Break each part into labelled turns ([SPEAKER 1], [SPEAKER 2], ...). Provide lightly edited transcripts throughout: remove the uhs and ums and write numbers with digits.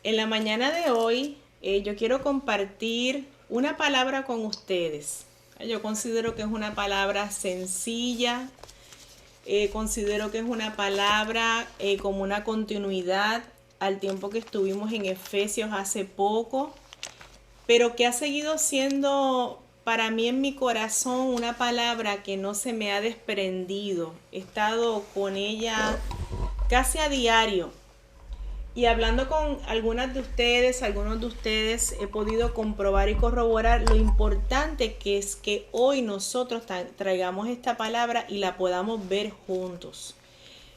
[SPEAKER 1] En la mañana de hoy yo quiero compartir una palabra con ustedes. Yo considero que es una palabra sencilla, considero que es una palabra como una continuidad al tiempo que estuvimos en Efesios hace poco, pero que ha seguido siendo para mí en mi corazón una palabra que no se me ha desprendido. He estado con ella casi a diario. Y hablando con algunos de ustedes, he podido comprobar y corroborar lo importante que es que hoy nosotros traigamos esta palabra y la podamos ver juntos.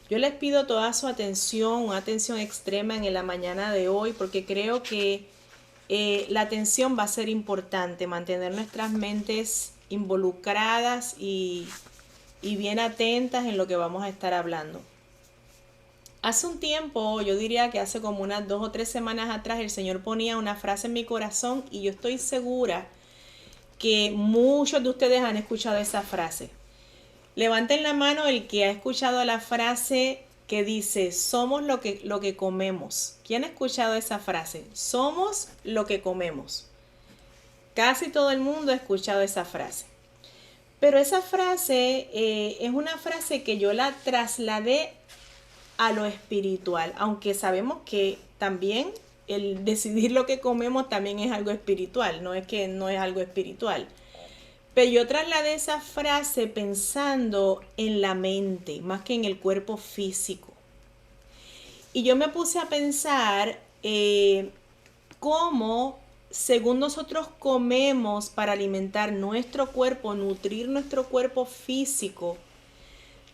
[SPEAKER 1] Yo les pido toda su atención, una atención extrema en la mañana de hoy, porque creo que la atención va a ser importante, mantener nuestras mentes involucradas y bien atentas en lo que vamos a estar hablando. Hace un tiempo, yo diría que hace como unas 2 o 3 semanas atrás, el Señor ponía una frase en mi corazón y yo estoy segura que muchos de ustedes han escuchado esa frase. Levanten la mano el que ha escuchado la frase que dice, somos lo que comemos. ¿Quién ha escuchado esa frase? Somos lo que comemos. Casi todo el mundo ha escuchado esa frase. Pero esa frase es una frase que yo la trasladé a lo espiritual, aunque sabemos que también el decidir lo que comemos también es algo espiritual, no es que no es algo espiritual. Pero yo trasladé esa frase pensando en la mente, más que en el cuerpo físico. Y yo me puse a pensar cómo, según nosotros comemos para alimentar nuestro cuerpo, nutrir nuestro cuerpo físico,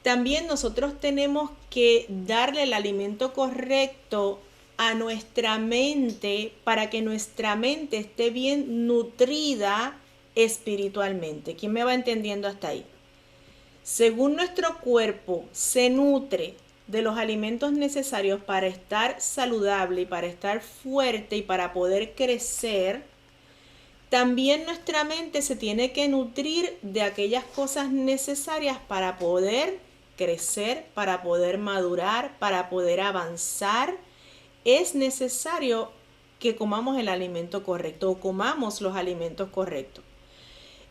[SPEAKER 1] también nosotros tenemos que darle el alimento correcto a nuestra mente para que nuestra mente esté bien nutrida espiritualmente. ¿Quién me va entendiendo hasta ahí? Según nuestro cuerpo se nutre de los alimentos necesarios para estar saludable y para estar fuerte y para poder crecer, también nuestra mente se tiene que nutrir de aquellas cosas necesarias para poder crecer, para poder madurar, para poder avanzar. Es necesario que comamos el alimento correcto o comamos los alimentos correctos.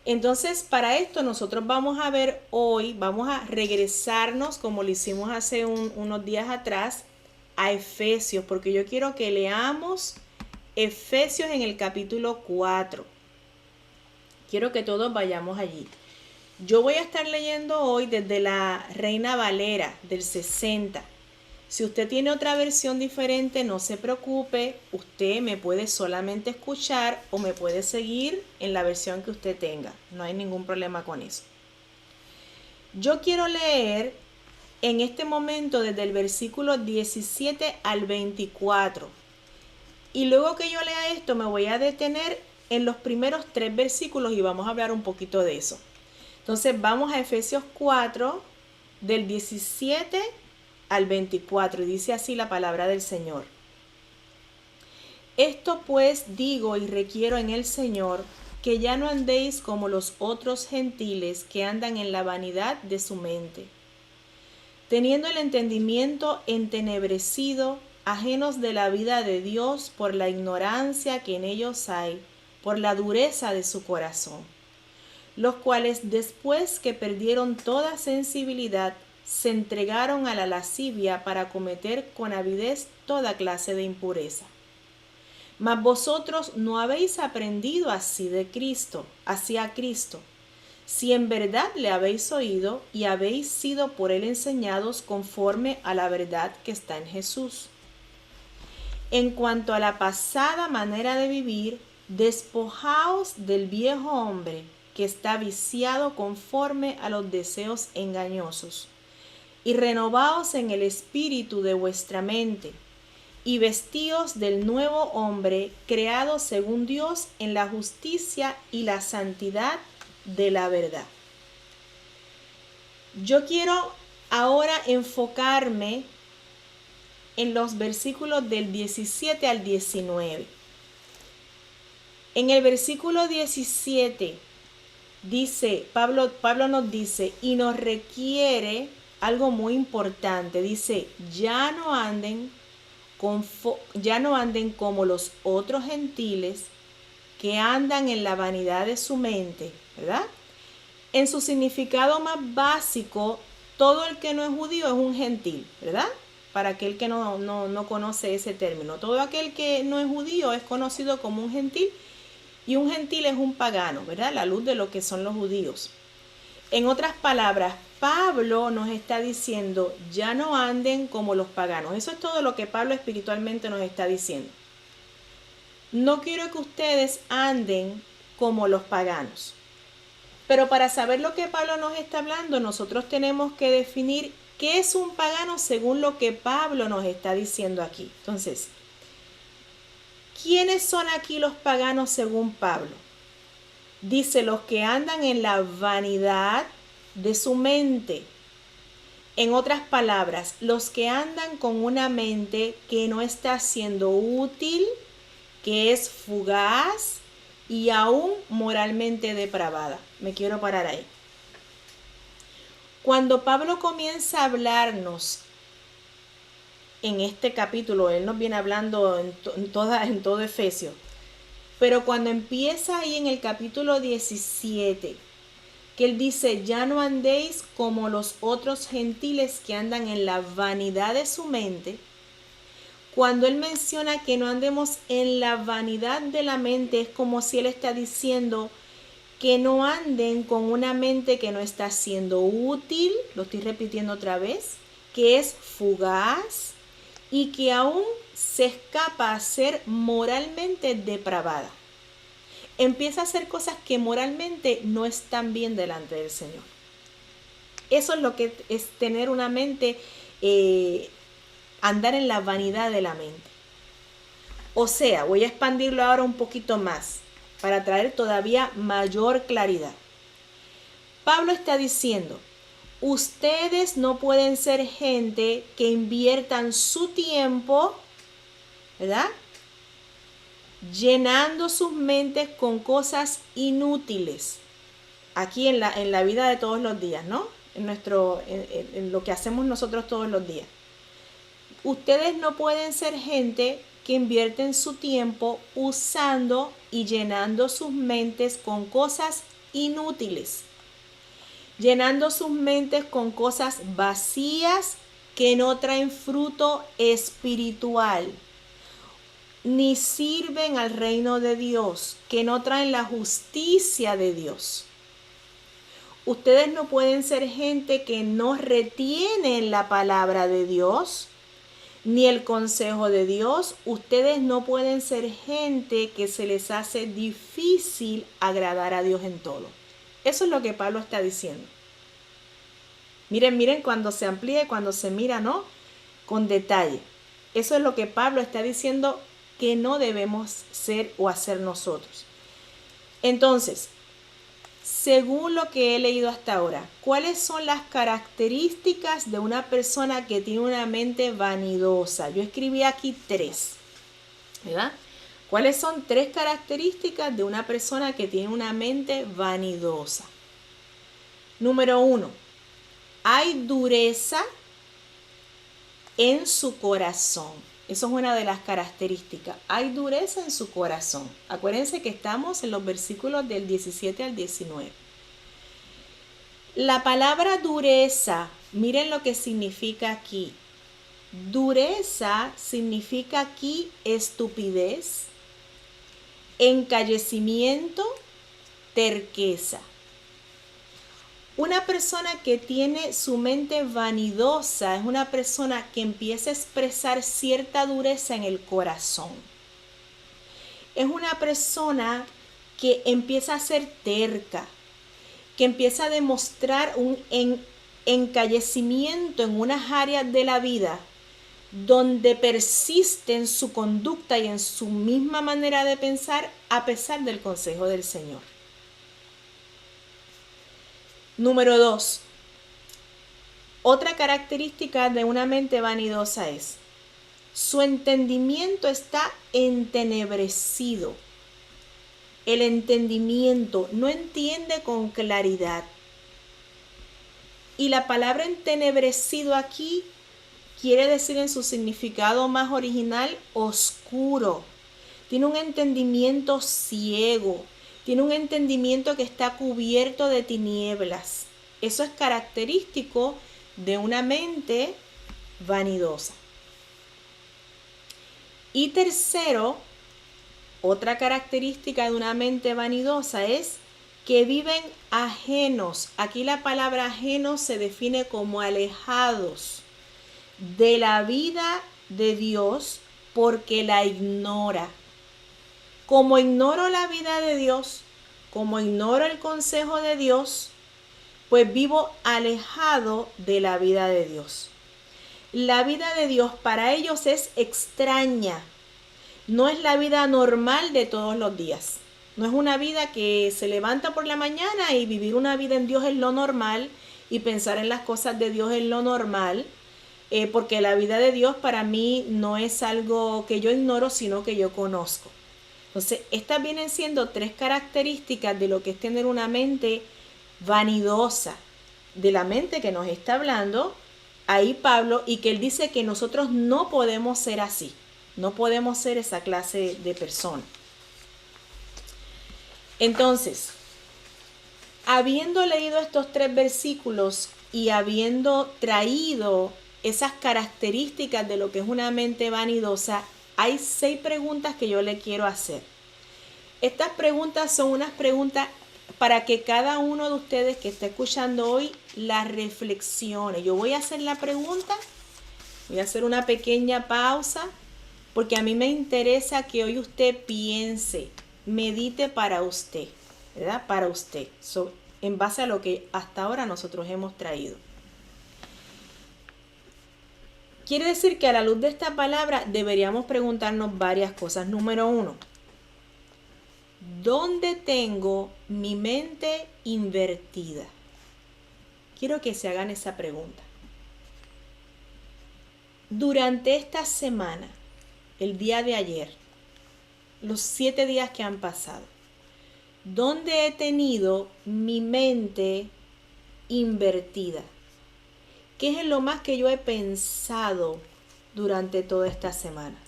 [SPEAKER 1] Entonces, para esto nosotros vamos a ver hoy, vamos a regresarnos como lo hicimos hace unos días atrás a Efesios, porque yo quiero que leamos Efesios en el capítulo 4. Quiero que todos vayamos allí. Yo voy a estar leyendo hoy desde la Reina Valera del 60. Si usted tiene otra versión diferente, no se preocupe. Usted me puede solamente escuchar o me puede seguir en la versión que usted tenga. No hay ningún problema con eso. Yo quiero leer en este momento desde el versículo 17 al 24. Y luego que yo lea esto, me voy a detener en los primeros 3 versículos y vamos a hablar un poquito de eso. Entonces vamos a Efesios 4, del 17 al 24, y dice así la palabra del Señor. Esto pues digo y requiero en el Señor, que ya no andéis como los otros gentiles que andan en la vanidad de su mente, teniendo el entendimiento entenebrecido, ajenos de la vida de Dios por la ignorancia que en ellos hay, por la dureza de su corazón, los cuales después que perdieron toda sensibilidad, se entregaron a la lascivia para cometer con avidez toda clase de impureza. Mas vosotros no habéis aprendido así a Cristo, si en verdad le habéis oído y habéis sido por él enseñados conforme a la verdad que está en Jesús. En cuanto a la pasada manera de vivir, despojaos del viejo hombre, que está viciado conforme a los deseos engañosos, y renovaos en el espíritu de vuestra mente, y vestíos del nuevo hombre, creado según Dios en la justicia y la santidad de la verdad. Yo quiero ahora enfocarme en los versículos del 17 al 19. En el versículo 17 dice, Pablo nos dice, y nos requiere algo muy importante. Dice, ya no anden ya no anden como los otros gentiles que andan en la vanidad de su mente, ¿verdad? En su significado más básico, todo el que no es judío es un gentil, ¿verdad? Para aquel que no conoce ese término. Todo aquel que no es judío es conocido como un gentil, y un gentil es un pagano, ¿verdad? La luz de lo que son los judíos. En otras palabras, Pablo nos está diciendo, ya no anden como los paganos. Eso es todo lo que Pablo espiritualmente nos está diciendo. No quiero que ustedes anden como los paganos. Pero para saber lo que Pablo nos está hablando, nosotros tenemos que definir qué es un pagano según lo que Pablo nos está diciendo aquí. Entonces, ¿quiénes son aquí los paganos según Pablo? Dice, los que andan en la vanidad de su mente. En otras palabras, los que andan con una mente que no está siendo útil, que es fugaz y aún moralmente depravada. Me quiero parar ahí. Cuando Pablo comienza a hablarnos en este capítulo, él nos viene hablando en todo Efesios, pero cuando empieza ahí en el capítulo 17, que él dice, ya no andéis como los otros gentiles que andan en la vanidad de su mente. Cuando él menciona que no andemos en la vanidad de la mente, es como si él está diciendo que no anden con una mente que no está siendo útil, lo estoy repitiendo otra vez, que es fugaz y que aún se escapa a ser moralmente depravada. Empieza a hacer cosas que moralmente no están bien delante del Señor. Eso es lo que es tener una mente, andar en la vanidad de la mente. O sea, voy a expandirlo ahora un poquito más para traer todavía mayor claridad. Pablo está diciendo, ustedes no pueden ser gente que inviertan su tiempo, ¿verdad?, llenando sus mentes con cosas inútiles. Aquí en la vida de todos los días, ¿no? En lo que hacemos nosotros todos los días. Ustedes no pueden ser gente que invierten su tiempo usando y llenando sus mentes con cosas inútiles. Llenando sus mentes con cosas vacías que no traen fruto espiritual, ni sirven al reino de Dios, que no traen la justicia de Dios. Ustedes no pueden ser gente que no retienen la palabra de Dios, ni el consejo de Dios. Ustedes no pueden ser gente que se les hace difícil agradar a Dios en todo. Eso es lo que Pablo está diciendo. Miren cuando se amplía y cuando se mira, ¿no?, con detalle. Eso es lo que Pablo está diciendo que no debemos ser o hacer nosotros. Entonces, según lo que he leído hasta ahora, ¿cuáles son las características de una persona que tiene una mente vanidosa? Yo escribí aquí 3, ¿verdad? ¿Cuáles son 3 características de una persona que tiene una mente vanidosa? Número 1, hay dureza en su corazón. Eso es una de las características. Hay dureza en su corazón. Acuérdense que estamos en los versículos del 17 al 19. La palabra dureza, miren lo que significa aquí. Dureza significa aquí estupidez, encallecimiento, terqueza. Una persona que tiene su mente vanidosa es una persona que empieza a expresar cierta dureza en el corazón. Es una persona que empieza a ser terca, que empieza a demostrar un encallecimiento en unas áreas de la vida donde persiste en su conducta y en su misma manera de pensar a pesar del consejo del Señor. Número 2. Otra característica de una mente vanidosa es, su entendimiento está entenebrecido. El entendimiento no entiende con claridad. Y la palabra entenebrecido aquí quiere decir en su significado más original oscuro. Tiene un entendimiento ciego. Tiene un entendimiento que está cubierto de tinieblas. Eso es característico de una mente vanidosa. Y tercero, otra característica de una mente vanidosa es que viven ajenos. Aquí la palabra ajenos se define como alejados de la vida de Dios porque la ignora. Como ignoro la vida de Dios, como ignoro el consejo de Dios, pues vivo alejado de la vida de Dios. La vida de Dios para ellos es extraña. No es la vida normal de todos los días. No es una vida que se levanta por la mañana y vivir una vida en Dios es lo normal y pensar en las cosas de Dios es lo normal, porque la vida de Dios para mí no es algo que yo ignoro, sino que yo conozco. Entonces, estas vienen siendo 3 características de lo que es tener una mente vanidosa, de la mente que nos está hablando ahí Pablo, y que él dice que nosotros no podemos ser así, no podemos ser esa clase de persona. Entonces, habiendo leído estos 3 versículos y habiendo traído esas características de lo que es una mente vanidosa, hay 6 preguntas que yo le quiero hacer. Estas preguntas son unas preguntas para que cada uno de ustedes que está escuchando hoy las reflexione. Yo voy a hacer la pregunta, voy a hacer una pequeña pausa, porque a mí me interesa que hoy usted piense, medite para usted, ¿verdad? Para usted, en base a lo que hasta ahora nosotros hemos traído. Quiere decir que a la luz de esta palabra deberíamos preguntarnos varias cosas. Número 1, ¿dónde tengo mi mente invertida? Quiero que se hagan esa pregunta. Durante esta semana, el día de ayer, los 7 días que han pasado, ¿dónde he tenido mi mente invertida? ¿Qué es lo más que yo he pensado durante toda esta semana?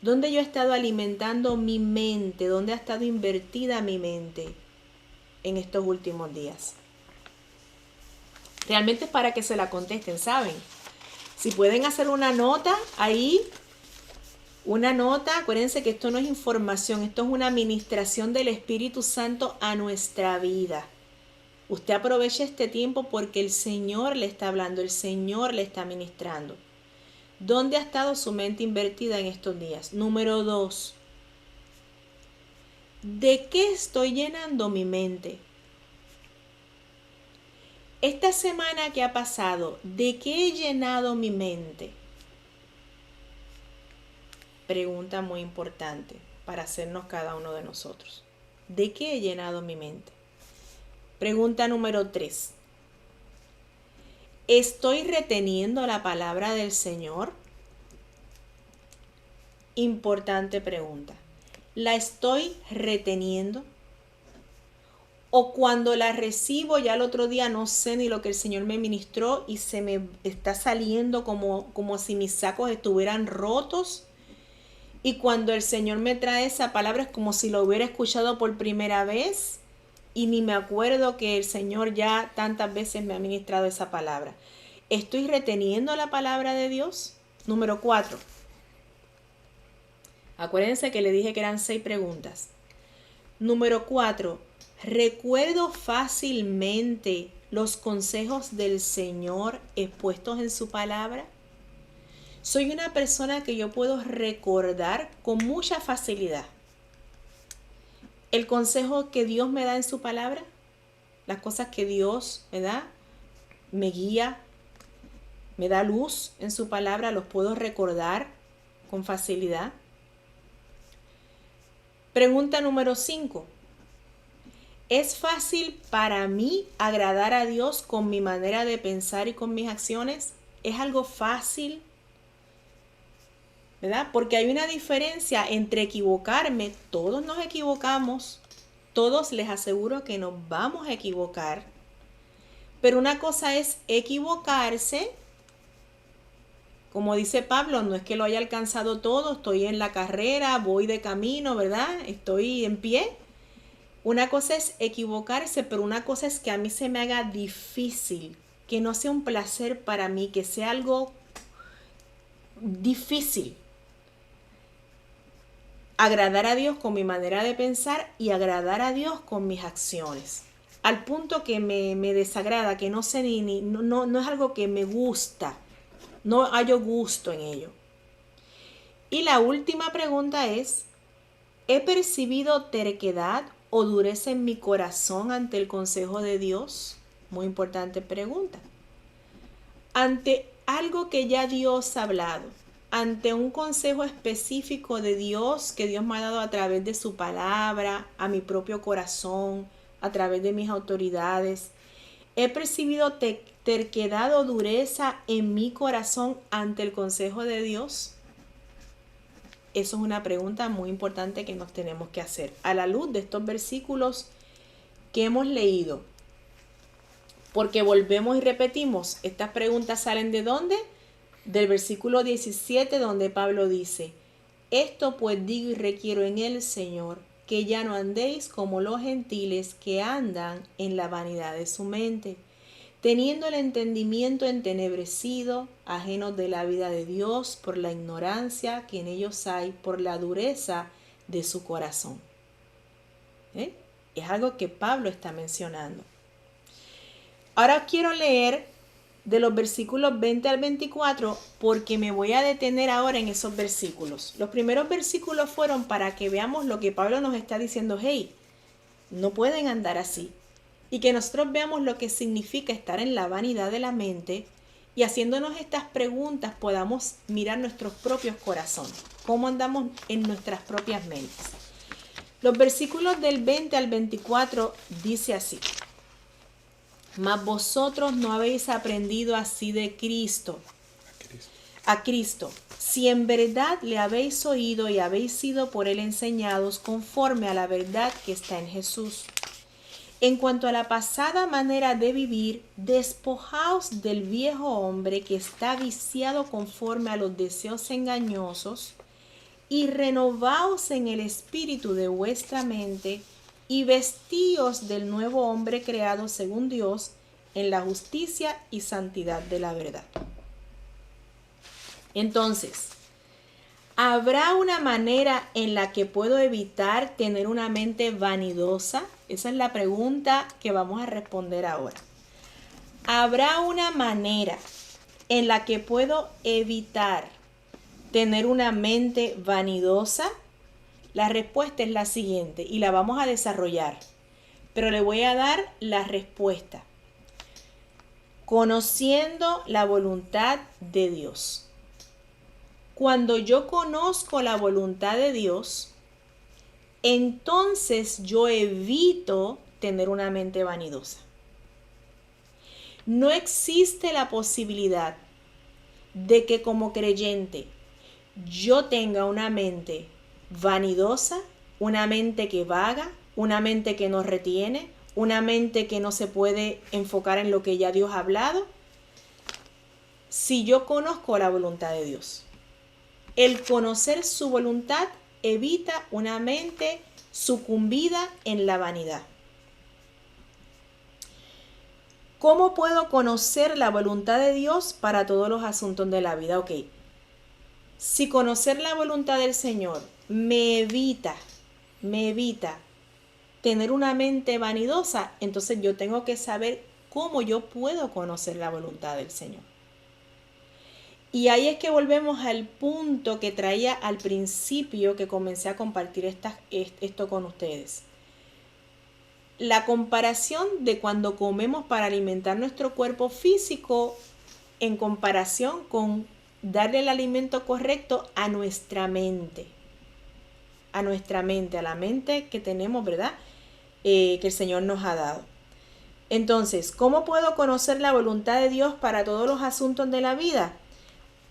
[SPEAKER 1] ¿Dónde yo he estado alimentando mi mente? ¿Dónde ha estado invertida mi mente en estos últimos días? Realmente es para que se la contesten, ¿saben? Si pueden hacer una nota ahí, una nota, acuérdense que esto no es información, esto es una administración del Espíritu Santo a nuestra vida. Usted aproveche este tiempo porque el Señor le está hablando, el Señor le está ministrando. ¿Dónde ha estado su mente invertida en estos días? Número 2. ¿De qué estoy llenando mi mente? Esta semana que ha pasado, ¿de qué he llenado mi mente? Pregunta muy importante para hacernos cada uno de nosotros. ¿De qué he llenado mi mente? Pregunta número 3. ¿Estoy reteniendo la palabra del Señor? Importante pregunta. ¿La estoy reteniendo? ¿O cuando la recibo ya el otro día no sé ni lo que el Señor me ministró y se me está saliendo como si mis sacos estuvieran rotos? Y cuando el Señor me trae esa palabra es como si lo hubiera escuchado por primera vez y ni me acuerdo que el Señor ya tantas veces me ha ministrado esa palabra. ¿Estoy reteniendo la palabra de Dios? Número 4. Acuérdense que le dije que eran 6 preguntas. Número 4. ¿Recuerdo fácilmente los consejos del Señor expuestos en su palabra? Soy una persona que yo puedo recordar con mucha facilidad el consejo que Dios me da en su palabra, las cosas que Dios me da, me guía, me da luz en su palabra, los puedo recordar con facilidad. Pregunta número 5. ¿Es fácil para mí agradar a Dios con mi manera de pensar y con mis acciones? ¿Es algo fácil? ¿Verdad? Porque hay una diferencia entre equivocarme. Todos nos equivocamos. Todos les aseguro que nos vamos a equivocar. Pero una cosa es equivocarse Como dice Pablo, no es que lo haya alcanzado todo, estoy en la carrera, voy de camino, ¿verdad? Estoy en pie. Una cosa es equivocarse, pero una cosa es que a mí se me haga difícil, que no sea un placer para mí, que sea algo difícil. Agradar a Dios con mi manera de pensar y agradar a Dios con mis acciones. Al punto que me desagrada, que no sé no es algo que me gusta. No hallo gusto en ello. Y la última pregunta es, ¿he percibido terquedad o dureza en mi corazón ante el consejo de Dios? Muy importante pregunta. Ante algo que ya Dios ha hablado, ante un consejo específico de Dios que Dios me ha dado a través de su palabra, a mi propio corazón, a través de mis autoridades, ¿he percibido terquedad o dureza en mi corazón ante el consejo de Dios? Eso es una pregunta muy importante que nos tenemos que hacer a la luz de estos versículos que hemos leído. Porque volvemos y repetimos, estas preguntas salen ¿de dónde? Del versículo 17, donde Pablo dice, esto pues digo y requiero en el Señor, que ya no andéis como los gentiles que andan en la vanidad de su mente, teniendo el entendimiento entenebrecido, ajenos de la vida de Dios por la ignorancia que en ellos hay, por la dureza de su corazón. Es algo que Pablo está mencionando. Ahora quiero leer de los versículos 20 al 24 porque me voy a detener ahora en esos versículos. Los primeros versículos fueron para que veamos lo que Pablo nos está diciendo. Hey, no pueden andar así. Y que nosotros veamos lo que significa estar en la vanidad de la mente y haciéndonos estas preguntas podamos mirar nuestros propios corazones, cómo andamos en nuestras propias mentes. Los versículos del 20 al 24 dice así. Mas vosotros no habéis aprendido así de Cristo. A Cristo. Si en verdad le habéis oído y habéis sido por él enseñados conforme a la verdad que está en Jesús. En cuanto a la pasada manera de vivir, despojaos del viejo hombre que está viciado conforme a los deseos engañosos y renovaos en el espíritu de vuestra mente y vestíos del nuevo hombre creado según Dios en la justicia y santidad de la verdad. Entonces, ¿habrá una manera en la que puedo evitar tener una mente vanidosa? Esa es la pregunta que vamos a responder ahora. ¿Habrá una manera en la que puedo evitar tener una mente vanidosa? La respuesta es la siguiente y la vamos a desarrollar, pero le voy a dar la respuesta. Conociendo la voluntad de Dios. Cuando yo conozco la voluntad de Dios, entonces yo evito tener una mente vanidosa. No existe la posibilidad de que como creyente yo tenga una mente vanidosa, una mente que vaga, una mente que no retiene, una mente que no se puede enfocar en lo que ya Dios ha hablado, si yo conozco la voluntad de Dios. El conocer su voluntad evita una mente sucumbida en la vanidad. ¿Cómo puedo conocer la voluntad de Dios para todos los asuntos de la vida? Ok. Si conocer la voluntad del Señor me evita tener una mente vanidosa, entonces yo tengo que saber cómo yo puedo conocer la voluntad del Señor. Y ahí es que volvemos al punto que traía al principio que comencé a compartir esto con ustedes. La comparación de cuando comemos para alimentar nuestro cuerpo físico en comparación con darle el alimento correcto a nuestra mente. A la mente que tenemos, ¿verdad? Que el Señor nos ha dado. Entonces, ¿cómo puedo conocer la voluntad de Dios para todos los asuntos de la vida?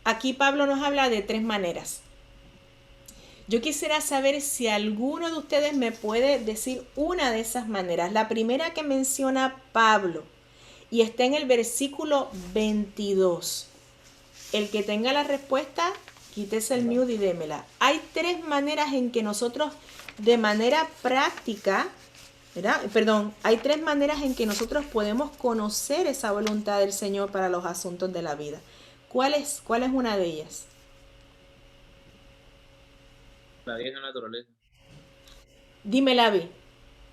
[SPEAKER 1] Aquí Pablo nos habla de 3 maneras. Yo quisiera saber si alguno de ustedes me puede decir una de esas maneras. La primera que menciona Pablo y está en el versículo 22. El que tenga la respuesta, quítese el mute y démela. Hay 3 maneras en que nosotros, de manera práctica, ¿verdad? Perdón, hay 3 maneras en que nosotros podemos conocer esa voluntad del Señor para los asuntos de la vida. ¿Cuál es una de ellas?
[SPEAKER 2] La vieja naturaleza.
[SPEAKER 1] Dímela, Vi.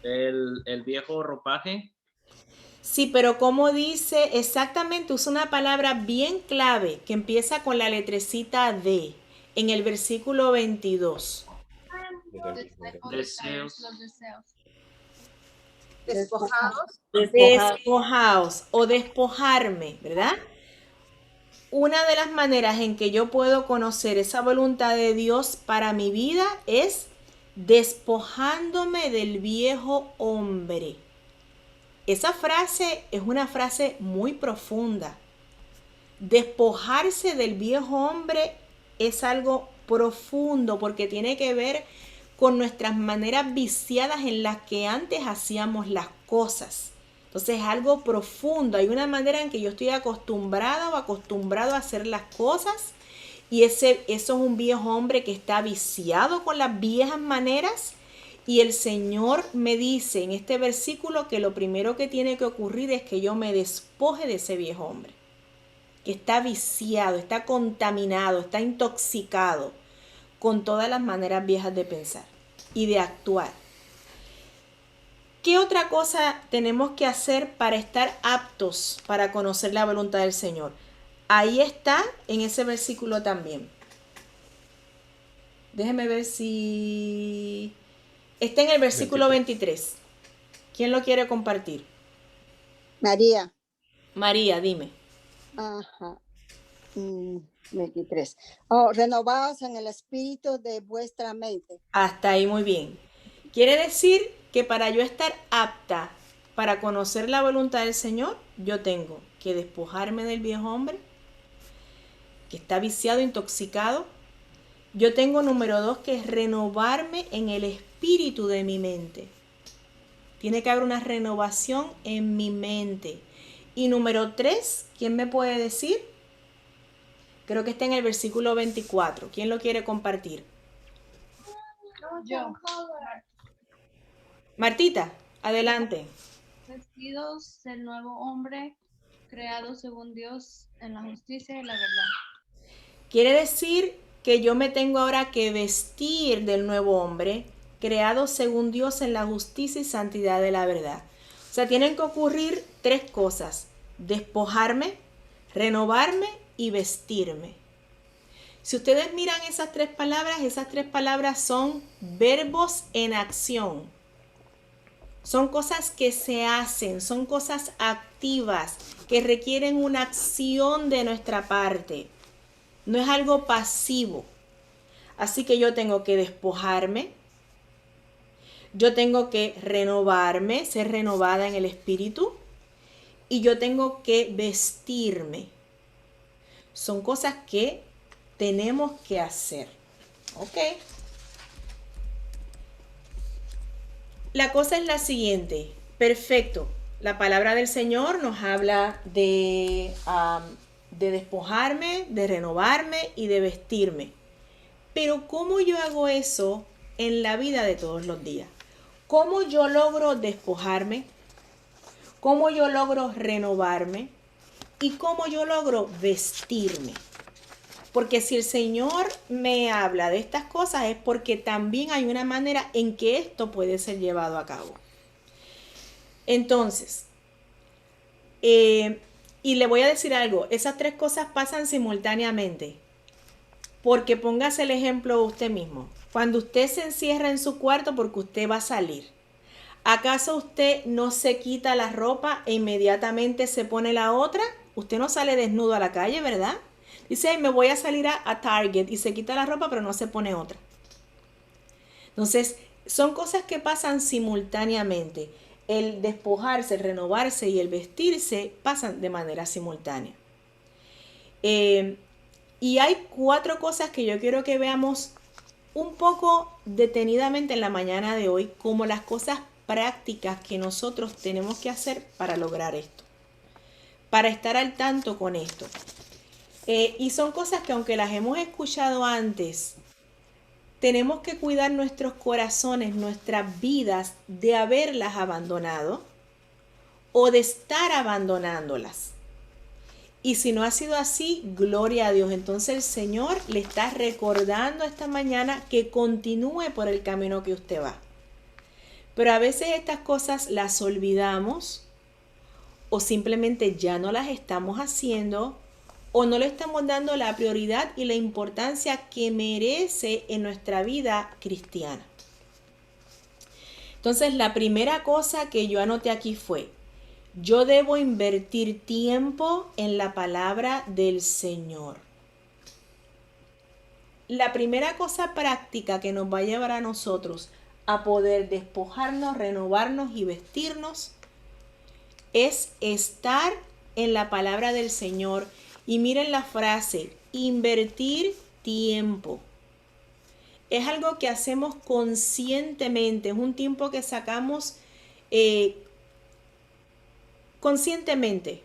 [SPEAKER 2] El viejo ropaje.
[SPEAKER 1] Sí, pero como dice exactamente, usa una palabra bien clave que empieza con la letrecita D en el versículo 22.
[SPEAKER 2] Deseos.
[SPEAKER 3] Los deseos.
[SPEAKER 4] Despojados.
[SPEAKER 1] Despojaos o despojarme, ¿verdad? Una de las maneras en que yo puedo conocer esa voluntad de Dios para mi vida es despojándome del viejo hombre. Esa frase es una frase muy profunda. Despojarse del viejo hombre es algo profundo porque tiene que ver con nuestras maneras viciadas en las que antes hacíamos las cosas. Entonces es algo profundo. Hay una manera en que yo estoy acostumbrada o acostumbrado a hacer las cosas y eso es un viejo hombre que está viciado con las viejas maneras. Y el Señor me dice en este versículo que lo primero que tiene que ocurrir es que yo me despoje de ese viejo hombre, que está viciado, está contaminado, está intoxicado con todas las maneras viejas de pensar y de actuar. ¿Qué otra cosa tenemos que hacer para estar aptos para conocer la voluntad del Señor? Ahí está en ese versículo también. Déjeme ver si... Está en el versículo 23. ¿Quién lo quiere compartir?
[SPEAKER 4] María.
[SPEAKER 1] María, dime.
[SPEAKER 4] Ajá. 23. Oh, renovados en el espíritu de vuestra mente.
[SPEAKER 1] Hasta ahí muy bien. Quiere decir que para yo estar apta para conocer la voluntad del Señor, yo tengo que despojarme del viejo hombre que está viciado, intoxicado. Yo tengo número 2 que es renovarme en el espíritu de mi mente. Tiene que haber una renovación en mi mente. Y número 3, ¿quién me puede decir? Creo que está en el versículo 24. ¿Quién lo quiere compartir?
[SPEAKER 3] Yo.
[SPEAKER 1] Martita, adelante.
[SPEAKER 3] Vestidos del nuevo hombre, creado según Dios en la justicia y la verdad.
[SPEAKER 1] Quiere decir que yo me tengo ahora que vestir del nuevo hombre, creado según Dios en la justicia y santidad de la verdad. O sea, tienen que ocurrir 3 cosas: despojarme, renovarme y vestirme. Si ustedes miran esas 3 palabras son verbos en acción. Son cosas que se hacen, son cosas activas que requieren una acción de nuestra parte. No es algo pasivo. Así que yo tengo que despojarme, yo tengo que renovarme, ser renovada en el espíritu, y yo tengo que vestirme. Son cosas que tenemos que hacer. ¿Ok? La cosa es la siguiente. Perfecto. La palabra del Señor nos habla de despojarme, de renovarme y de vestirme. Pero ¿cómo yo hago eso en la vida de todos los días? ¿Cómo yo logro despojarme? ¿Cómo yo logro renovarme? ¿Y cómo yo logro vestirme? Porque si el Señor me habla de estas cosas es porque también hay una manera en que esto puede ser llevado a cabo. Entonces, y le voy a decir algo, esas 3 cosas pasan simultáneamente. Porque póngase el ejemplo usted mismo. Cuando usted se encierra en su cuarto porque usted va a salir, ¿acaso usted no se quita la ropa e inmediatamente se pone la otra? Usted no sale desnudo a la calle, ¿verdad? Dice, me voy a salir a Target y se quita la ropa pero no se pone otra. Entonces, son cosas que pasan simultáneamente. El despojarse, el renovarse y el vestirse pasan de manera simultánea. Y hay 4 cosas que yo quiero que veamos un poco detenidamente en la mañana de hoy, como las cosas prácticas que nosotros tenemos que hacer para lograr esto, para estar al tanto con esto. Y son cosas que aunque las hemos escuchado antes, tenemos que cuidar nuestros corazones, nuestras vidas de haberlas abandonado o de estar abandonándolas. Y si no ha sido así, gloria a Dios. Entonces el Señor le está recordando esta mañana que continúe por el camino que usted va. Pero a veces estas cosas las olvidamos o simplemente ya no las estamos haciendo o no le estamos dando la prioridad y la importancia que merece en nuestra vida cristiana. Entonces la primera cosa que yo anoté aquí fue: yo debo invertir tiempo en la palabra del Señor. La primera cosa práctica que nos va a llevar a nosotros a poder despojarnos, renovarnos y vestirnos es estar en la palabra del Señor. Y miren la frase, invertir tiempo. Es algo que hacemos conscientemente, es un tiempo que sacamos conscientemente.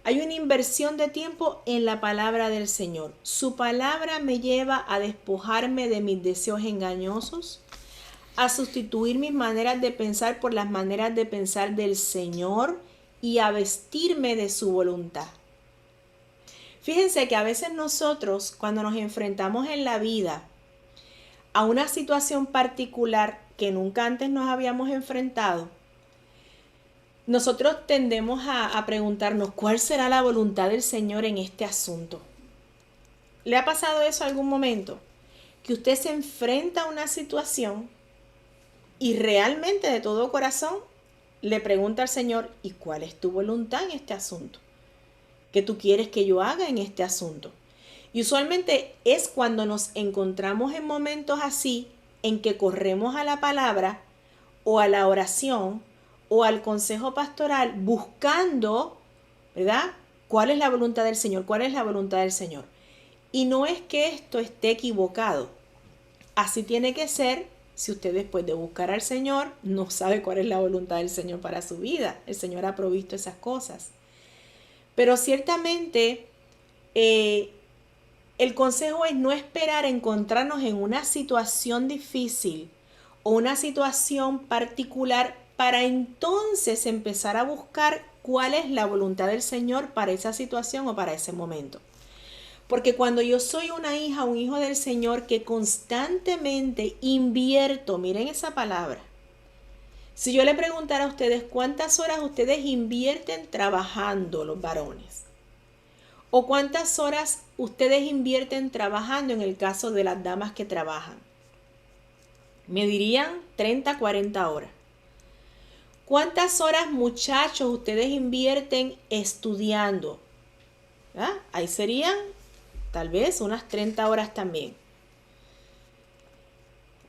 [SPEAKER 1] Hay una inversión de tiempo en la palabra del Señor. Su palabra me lleva a despojarme de mis deseos engañosos, a sustituir mis maneras de pensar por las maneras de pensar del Señor y a vestirme de su voluntad. Fíjense que a veces nosotros, cuando nos enfrentamos en la vida a una situación particular que nunca antes nos habíamos enfrentado, nosotros tendemos a preguntarnos cuál será la voluntad del Señor en este asunto. ¿Le ha pasado eso algún momento? Que usted se enfrenta a una situación y realmente de todo corazón le pregunta al Señor: ¿y cuál es tu voluntad en este asunto? ¿Qué tú quieres que yo haga en este asunto? Y usualmente es cuando nos encontramos en momentos así en que corremos a la palabra o a la oración o al consejo pastoral buscando, ¿verdad?, ¿cuál es la voluntad del Señor? ¿Cuál es la voluntad del Señor? Y no es que esto esté equivocado. Así tiene que ser si usted después de buscar al Señor no sabe cuál es la voluntad del Señor para su vida. El Señor ha provisto esas cosas. Pero ciertamente el consejo es no esperar encontrarnos en una situación difícil o una situación particular para entonces empezar a buscar cuál es la voluntad del Señor para esa situación o para ese momento. Porque cuando yo soy una hija, un hijo del Señor que constantemente invierto, miren esa palabra. Si yo le preguntara a ustedes cuántas horas ustedes invierten trabajando, los varones, o cuántas horas ustedes invierten trabajando en el caso de las damas que trabajan, me dirían 30, 40 horas. ¿Cuántas horas, muchachos, ustedes invierten estudiando? ¿Ah? Ahí serían tal vez unas 30 horas también.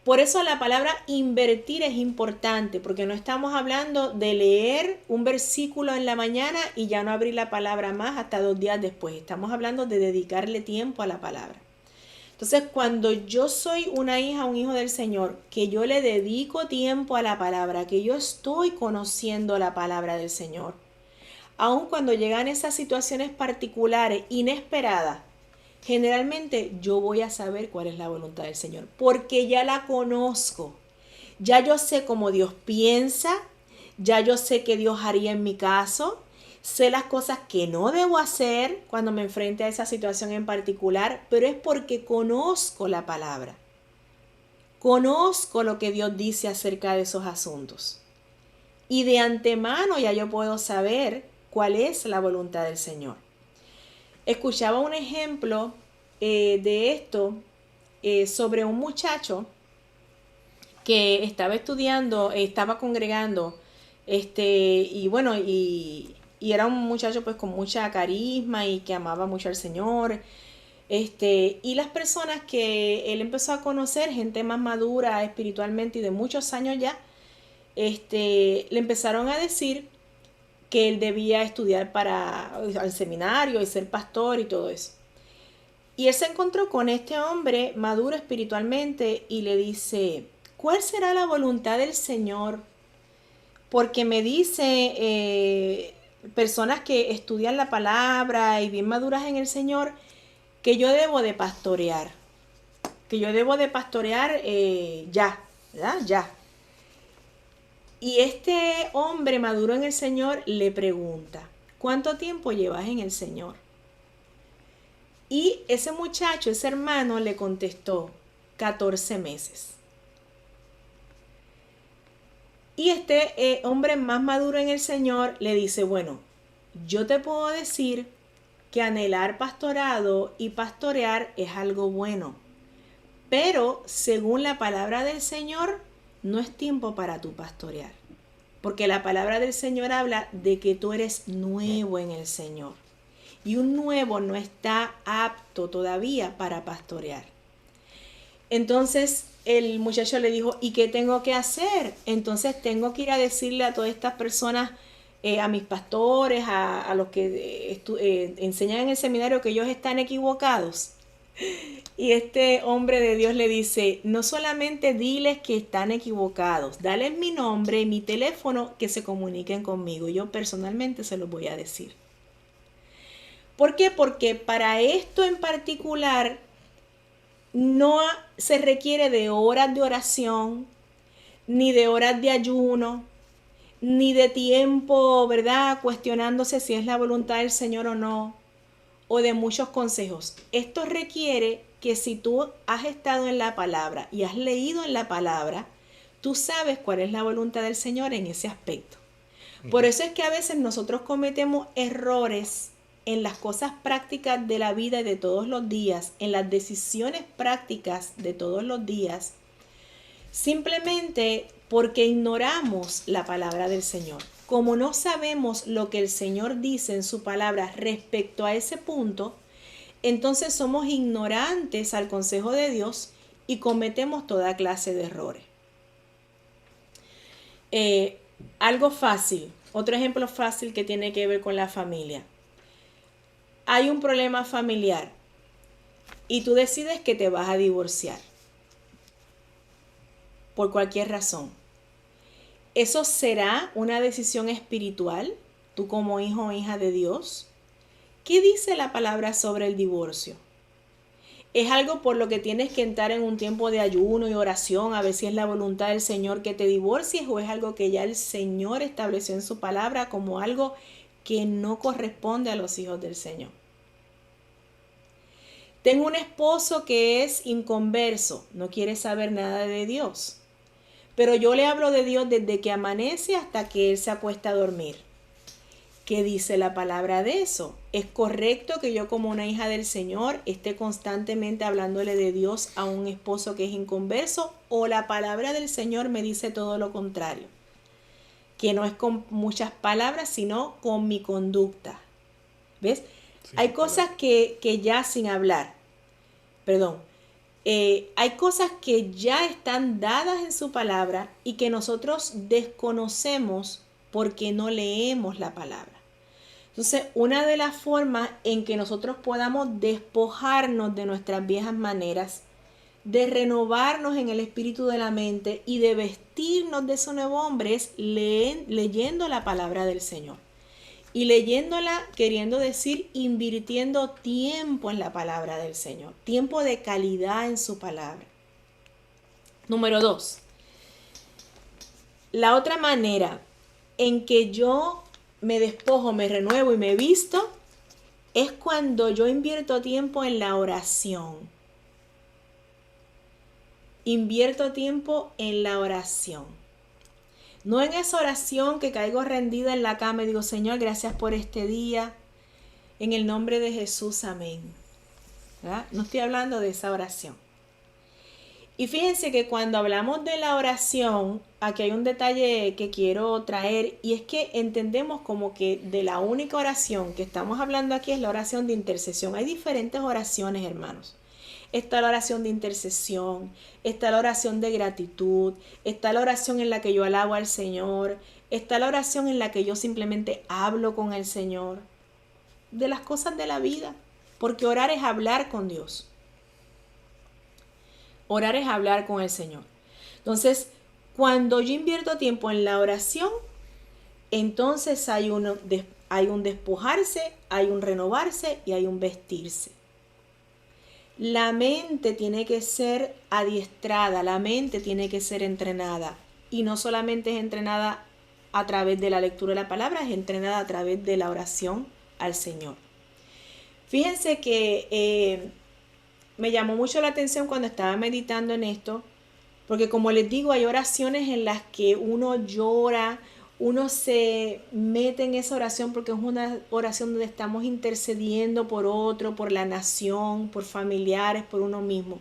[SPEAKER 1] Por eso la palabra invertir es importante, porque no estamos hablando de leer un versículo en la mañana y ya no abrir la palabra más hasta 2 días después. Estamos hablando de dedicarle tiempo a la palabra. Entonces, cuando yo soy una hija, un hijo del Señor, que yo le dedico tiempo a la palabra, que yo estoy conociendo la palabra del Señor, aun cuando llegan esas situaciones particulares, inesperadas, generalmente yo voy a saber cuál es la voluntad del Señor, porque ya la conozco. Ya yo sé cómo Dios piensa, ya yo sé qué Dios haría en mi caso, sé las cosas que no debo hacer cuando me enfrente a esa situación en particular, pero es porque conozco la palabra. Conozco lo que Dios dice acerca de esos asuntos. Y de antemano ya yo puedo saber cuál es la voluntad del Señor. Escuchaba un ejemplo de esto sobre un muchacho que estaba estudiando, estaba congregando, y era un muchacho pues con mucha carisma y que amaba mucho al Señor. Y las personas que él empezó a conocer, gente más madura espiritualmente y de muchos años ya, le empezaron a decir que él debía estudiar al seminario y ser pastor y todo eso. Y él se encontró con este hombre maduro espiritualmente y le dice: ¿cuál será la voluntad del Señor? Porque me dice personas que estudian la palabra y bien maduras en el Señor, que yo debo de pastorear. Que yo debo de pastorear ya, ¿verdad? Ya. Y este hombre maduro en el Señor le pregunta, ¿cuánto tiempo llevas en el Señor? Y ese muchacho, ese hermano, le contestó, 14 meses. Y este hombre más maduro en el Señor le dice, bueno, yo te puedo decir que anhelar pastorado y pastorear es algo bueno, pero según la palabra del Señor, no es tiempo para tu pastorear. Porque la palabra del Señor habla de que tú eres nuevo en el Señor. Y un nuevo no está apto todavía para pastorear. Entonces el muchacho le dijo, ¿y qué tengo que hacer? Entonces tengo que ir a decirle a todas estas personas, a mis pastores, a los que enseñan en el seminario que ellos están equivocados. Y este hombre de Dios le dice, no solamente diles que están equivocados, dales mi nombre y mi teléfono que se comuniquen conmigo. Yo personalmente se los voy a decir. ¿Por qué? Porque para esto en particular no se requiere de horas de oración, ni de horas de ayuno, ni de tiempo, ¿verdad? Cuestionándose si es la voluntad del Señor o no, o de muchos consejos. Esto requiere que si tú has estado en la palabra y has leído en la palabra, tú sabes cuál es la voluntad del Señor en ese aspecto. Por eso es que a veces nosotros cometemos errores en las cosas prácticas de la vida y de todos los días, en las decisiones prácticas de todos los días, simplemente porque ignoramos la palabra del Señor. Como no sabemos lo que el Señor dice en su palabra respecto a ese punto, entonces somos ignorantes al consejo de Dios y cometemos toda clase de errores. Algo fácil, otro ejemplo fácil que tiene que ver con la familia. Hay un problema familiar y tú decides que te vas a divorciar por cualquier razón. ¿Eso será una decisión espiritual, tú como hijo o hija de Dios? ¿Qué dice la palabra sobre el divorcio? ¿Es algo por lo que tienes que entrar en un tiempo de ayuno y oración a ver si es la voluntad del Señor que te divorcies, o es algo que ya el Señor estableció en su palabra como algo que no corresponde a los hijos del Señor? Tengo un esposo que es inconverso, no quiere saber nada de Dios. Pero yo le hablo de Dios desde que amanece hasta que él se acuesta a dormir. ¿Qué dice la palabra de eso? ¿Es correcto que yo como una hija del Señor esté constantemente hablándole de Dios a un esposo que es inconverso? ¿O la palabra del Señor me dice todo lo contrario? Que no es con muchas palabras, sino con mi conducta. ¿Ves? Sí, hay cosas que ya sin hablar, hay cosas que ya están dadas en su palabra y que nosotros desconocemos porque no leemos la palabra. Entonces, una de las formas en que nosotros podamos despojarnos de nuestras viejas maneras, de renovarnos en el espíritu de la mente y de vestirnos de ese nuevo hombre es leyendo la palabra del Señor. Y leyéndola, queriendo decir, invirtiendo tiempo en la palabra del Señor. Tiempo de calidad en su palabra. Número 2. La otra manera en que yo me despojo, me renuevo y me visto es cuando yo invierto tiempo en la oración. Invierto tiempo en la oración. No en esa oración que caigo rendida en la cama y digo, Señor, gracias por este día. En el nombre de Jesús, amén. ¿Verdad? No estoy hablando de esa oración. Y fíjense que cuando hablamos de la oración, aquí hay un detalle que quiero traer, y es que entendemos como que de la única oración que estamos hablando aquí es la oración de intercesión. Hay diferentes oraciones, hermanos. Está la oración de intercesión, está la oración de gratitud, está la oración en la que yo alabo al Señor, está la oración en la que yo simplemente hablo con el Señor de las cosas de la vida, porque orar es hablar con Dios. Orar es hablar con el Señor. Entonces, cuando yo invierto tiempo en la oración, entonces hay Hay un despojarse, hay un renovarse y hay un vestirse. La mente tiene que ser adiestrada, la mente tiene que ser entrenada. Y no solamente es entrenada a través de la lectura de la palabra, es entrenada a través de la oración al Señor. Fíjense que me llamó mucho la atención cuando estaba meditando en esto, porque como les digo, hay oraciones en las que uno llora, uno se mete en esa oración porque es una oración donde estamos intercediendo por otro, por la nación, por familiares, por uno mismo.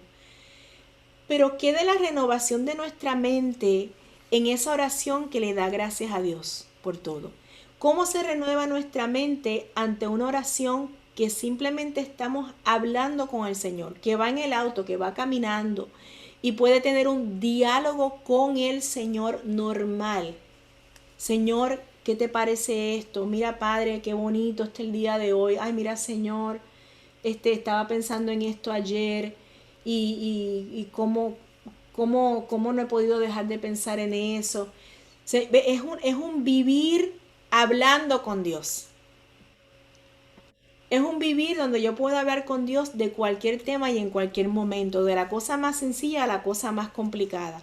[SPEAKER 1] Pero ¿qué de la renovación de nuestra mente en esa oración que le da gracias a Dios por todo? ¿Cómo se renueva nuestra mente ante una oración que simplemente estamos hablando con el Señor, que va en el auto, que va caminando y puede tener un diálogo con el Señor normal? Señor, ¿qué te parece esto? Mira, Padre, qué bonito está el día de hoy. Ay, mira, Señor, estaba pensando en esto ayer y cómo no he podido dejar de pensar en eso. Es un vivir hablando con Dios. Es un vivir donde yo puedo hablar con Dios de cualquier tema y en cualquier momento, de la cosa más sencilla a la cosa más complicada.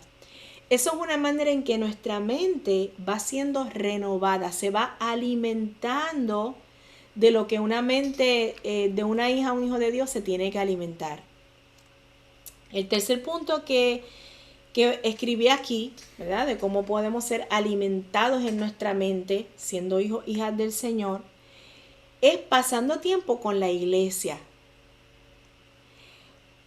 [SPEAKER 1] Eso es una manera en que nuestra mente va siendo renovada, se va alimentando de lo que una mente de una hija o un hijo de Dios se tiene que alimentar. El tercer punto que escribí aquí, ¿verdad? De cómo podemos ser alimentados en nuestra mente, siendo hijos, hijas del Señor, es pasando tiempo con la iglesia.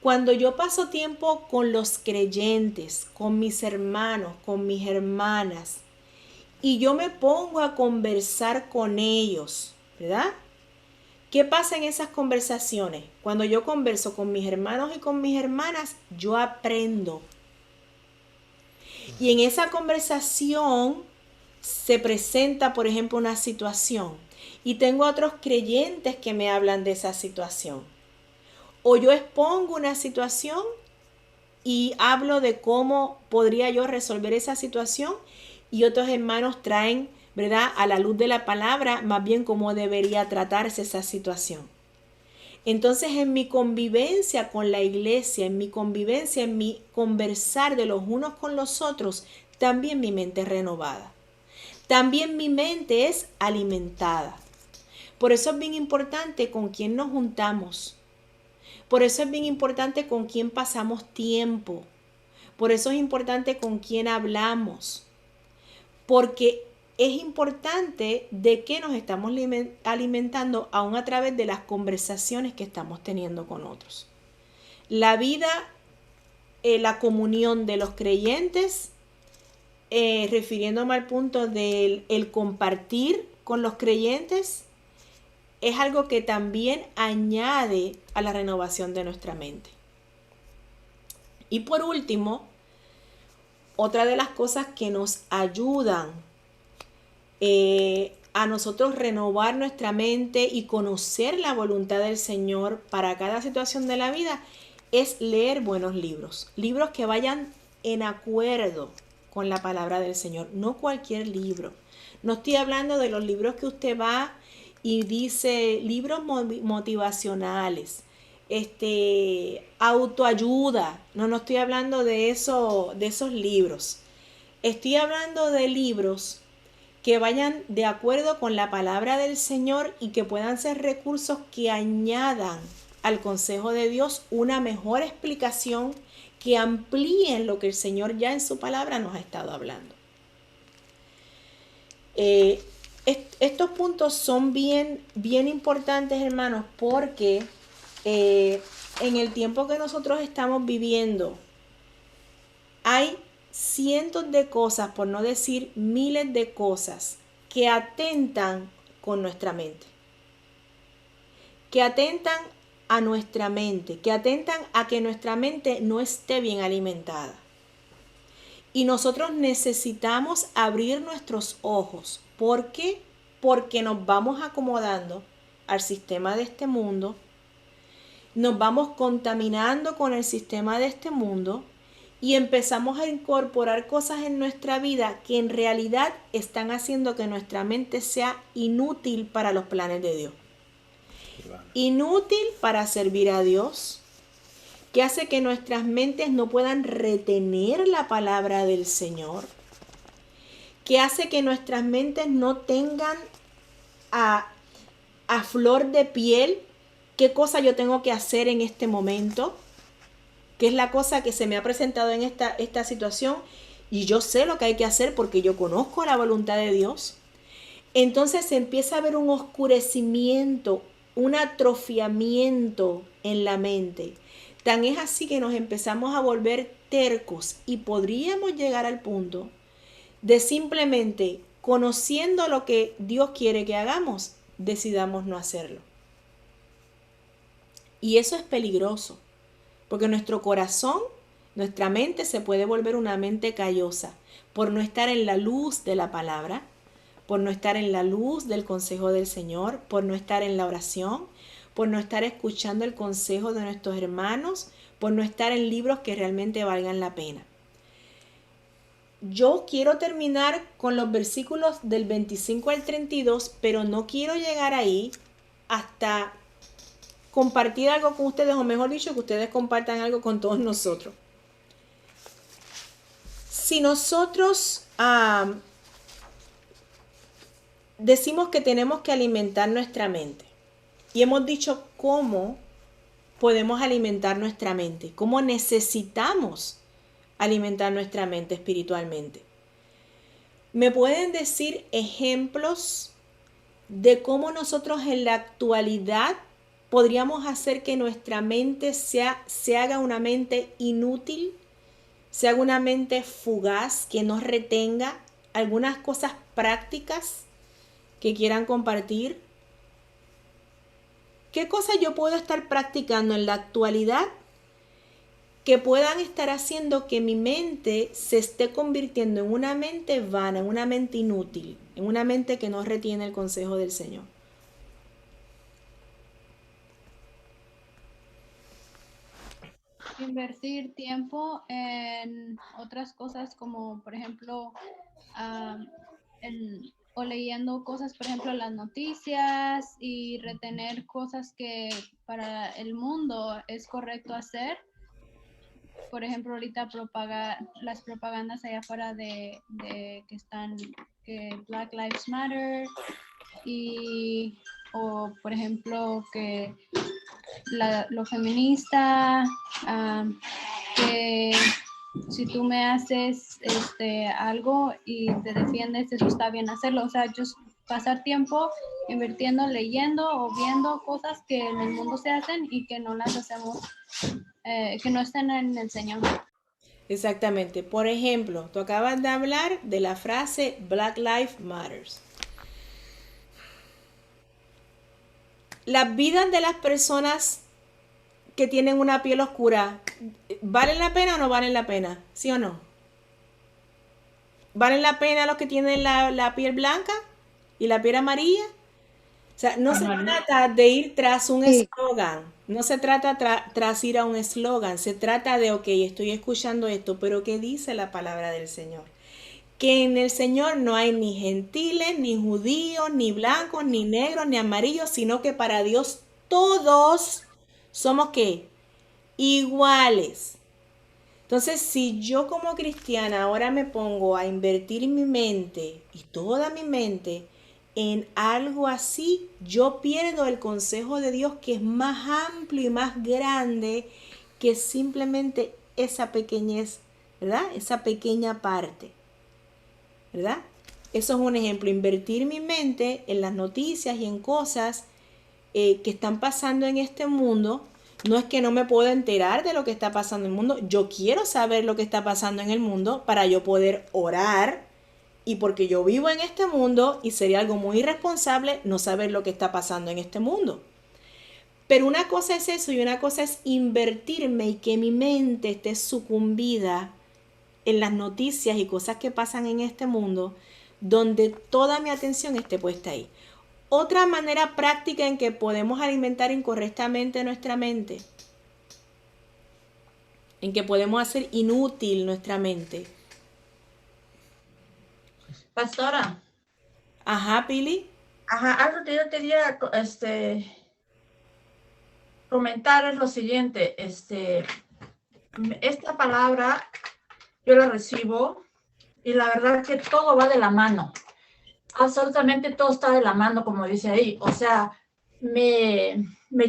[SPEAKER 1] Cuando yo paso tiempo con los creyentes, con mis hermanos, con mis hermanas, y yo me pongo a conversar con ellos, ¿verdad? ¿Qué pasa en esas conversaciones? Cuando yo converso con mis hermanos y con mis hermanas, yo aprendo. Y en esa conversación se presenta, por ejemplo, una situación. Y tengo otros creyentes que me hablan de esa situación. O yo expongo una situación y hablo de cómo podría yo resolver esa situación y otros hermanos traen, ¿verdad?, a la luz de la palabra más bien cómo debería tratarse esa situación. Entonces, en mi convivencia con la iglesia, en mi convivencia, en mi conversar de los unos con los otros, también mi mente es renovada. También mi mente es alimentada. Por eso es bien importante con quién nos juntamos. Por eso es bien importante con quién pasamos tiempo. Por eso es importante con quién hablamos. Porque es importante de qué nos estamos alimentando aún a través de las conversaciones que estamos teniendo con otros. La vida, la comunión de los creyentes, refiriéndome al punto del compartir con los creyentes, es algo que también añade a la renovación de nuestra mente. Y por último, otra de las cosas que nos ayudan a nosotros renovar nuestra mente y conocer la voluntad del Señor para cada situación de la vida es leer buenos libros. Libros que vayan en acuerdo con la palabra del Señor, no cualquier libro. No estoy hablando de los libros que usted va y dice libros motivacionales, autoayuda. No estoy hablando de esos libros. Estoy hablando de libros que vayan de acuerdo con la palabra del Señor y que puedan ser recursos que añadan al consejo de Dios una mejor explicación, que amplíen lo que el Señor ya en su palabra nos ha estado hablando. Estos puntos son bien importantes, hermanos, porque en el tiempo que nosotros estamos viviendo hay cientos de cosas, por no decir miles de cosas, que atentan con nuestra mente, que atentan a nuestra mente, que atentan a que nuestra mente no esté bien alimentada. Y nosotros necesitamos abrir nuestros ojos. ¿Por qué? Porque nos vamos acomodando al sistema de este mundo, nos vamos contaminando con el sistema de este mundo y empezamos a incorporar cosas en nuestra vida que en realidad están haciendo que nuestra mente sea inútil para los planes de Dios. Inútil para servir a Dios, que hace que nuestras mentes no puedan retener la palabra del Señor, que hace que nuestras mentes no tengan a flor de piel qué cosa yo tengo que hacer en este momento, que es la cosa que se me ha presentado en esta situación, y yo sé lo que hay que hacer porque yo conozco la voluntad de Dios. Entonces se empieza a ver un oscurecimiento, un atrofiamiento en la mente. Tan es así que nos empezamos a volver tercos y podríamos llegar al punto de simplemente, conociendo lo que Dios quiere que hagamos, decidamos no hacerlo. Y eso es peligroso, porque nuestro corazón, nuestra mente se puede volver una mente callosa por no estar en la luz de la palabra, por no estar en la luz del consejo del Señor, por no estar en la oración, por no estar escuchando el consejo de nuestros hermanos, por no estar en libros que realmente valgan la pena. Yo quiero terminar con los versículos del 25 al 32, pero no quiero llegar ahí hasta compartir algo con ustedes, o mejor dicho, que ustedes compartan algo con todos nosotros. Si nosotros decimos que tenemos que alimentar nuestra mente, y hemos dicho cómo podemos alimentar nuestra mente, cómo necesitamos alimentar nuestra mente espiritualmente. ¿Me pueden decir ejemplos de cómo nosotros en la actualidad podríamos hacer que nuestra mente se haga una mente inútil, se haga una mente fugaz, que no retenga algunas cosas prácticas que quieran compartir? ¿Qué cosas yo puedo estar practicando en la actualidad que puedan estar haciendo que mi mente se esté convirtiendo en una mente vana, en una mente inútil, en una mente que no retiene el consejo del Señor?
[SPEAKER 3] Invertir tiempo en otras cosas como, por ejemplo, o leyendo cosas, por ejemplo, las noticias, y retener cosas que para el mundo es correcto hacer. Por ejemplo, ahorita las propagandas allá afuera de que Black Lives Matter, o por ejemplo que lo feminista, que si tú me haces algo y te defiendes, eso está bien hacerlo. O sea, pasar tiempo invirtiendo, leyendo o viendo cosas que en el mundo se hacen y que no las hacemos, que no estén en el Señor.
[SPEAKER 1] Exactamente. Por ejemplo, tú acabas de hablar de la frase Black Lives Matter. Las vidas de las personas que tienen una piel oscura, ¿valen la pena o no valen la pena? ¿Sí o no? ¿Valen la pena los que tienen la piel blanca y la piel amarilla? O sea, no se trata de ir tras un eslogan, no se trata tras ir a un eslogan, se trata de, ok, estoy escuchando esto, pero ¿qué dice la palabra del Señor? Que en el Señor no hay ni gentiles, ni judíos, ni blancos, ni negros, ni amarillos, sino que para Dios todos somos ¿qué? Iguales. Entonces, si yo como cristiana ahora me pongo a invertir mi mente y toda mi mente en algo así, yo pierdo el consejo de Dios, que es más amplio y más grande que simplemente esa pequeñez, ¿verdad? Esa pequeña parte, ¿verdad? Eso es un ejemplo, invertir mi mente en las noticias y en cosas que están pasando en este mundo. No es que no me pueda enterar de lo que está pasando en el mundo, yo quiero saber lo que está pasando en el mundo para yo poder orar, y porque yo vivo en este mundo y sería algo muy irresponsable no saber lo que está pasando en este mundo. Pero una cosa es eso y una cosa es invertirme y que mi mente esté sucumbida en las noticias y cosas que pasan en este mundo, donde toda mi atención esté puesta ahí. Otra manera práctica en que podemos alimentar incorrectamente nuestra mente en que podemos hacer inútil nuestra mente.
[SPEAKER 5] Pastora,
[SPEAKER 1] Ajá, Pili.
[SPEAKER 5] algo que yo quería comentar es lo siguiente. Esta palabra yo la recibo y la verdad que todo va de la mano. Absolutamente todo está de la mano, como dice ahí. O sea, me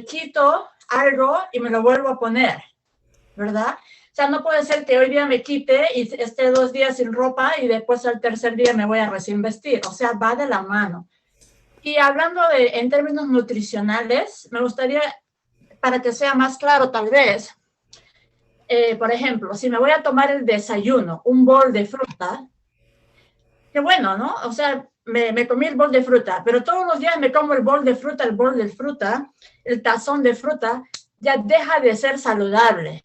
[SPEAKER 5] quito algo y me lo vuelvo a poner, ¿verdad? O sea, no puede ser que hoy día me quite y esté 2 días sin ropa y después al tercer día me voy a recién vestir. O sea, va de la mano. Y hablando en términos nutricionales, me gustaría, para que sea más claro tal vez, por ejemplo, si me voy a tomar el desayuno, un bol de fruta, qué bueno, ¿no? O sea, me comí el bol de fruta, pero todos los días me como el bol de fruta, el tazón de fruta, ya deja de ser saludable.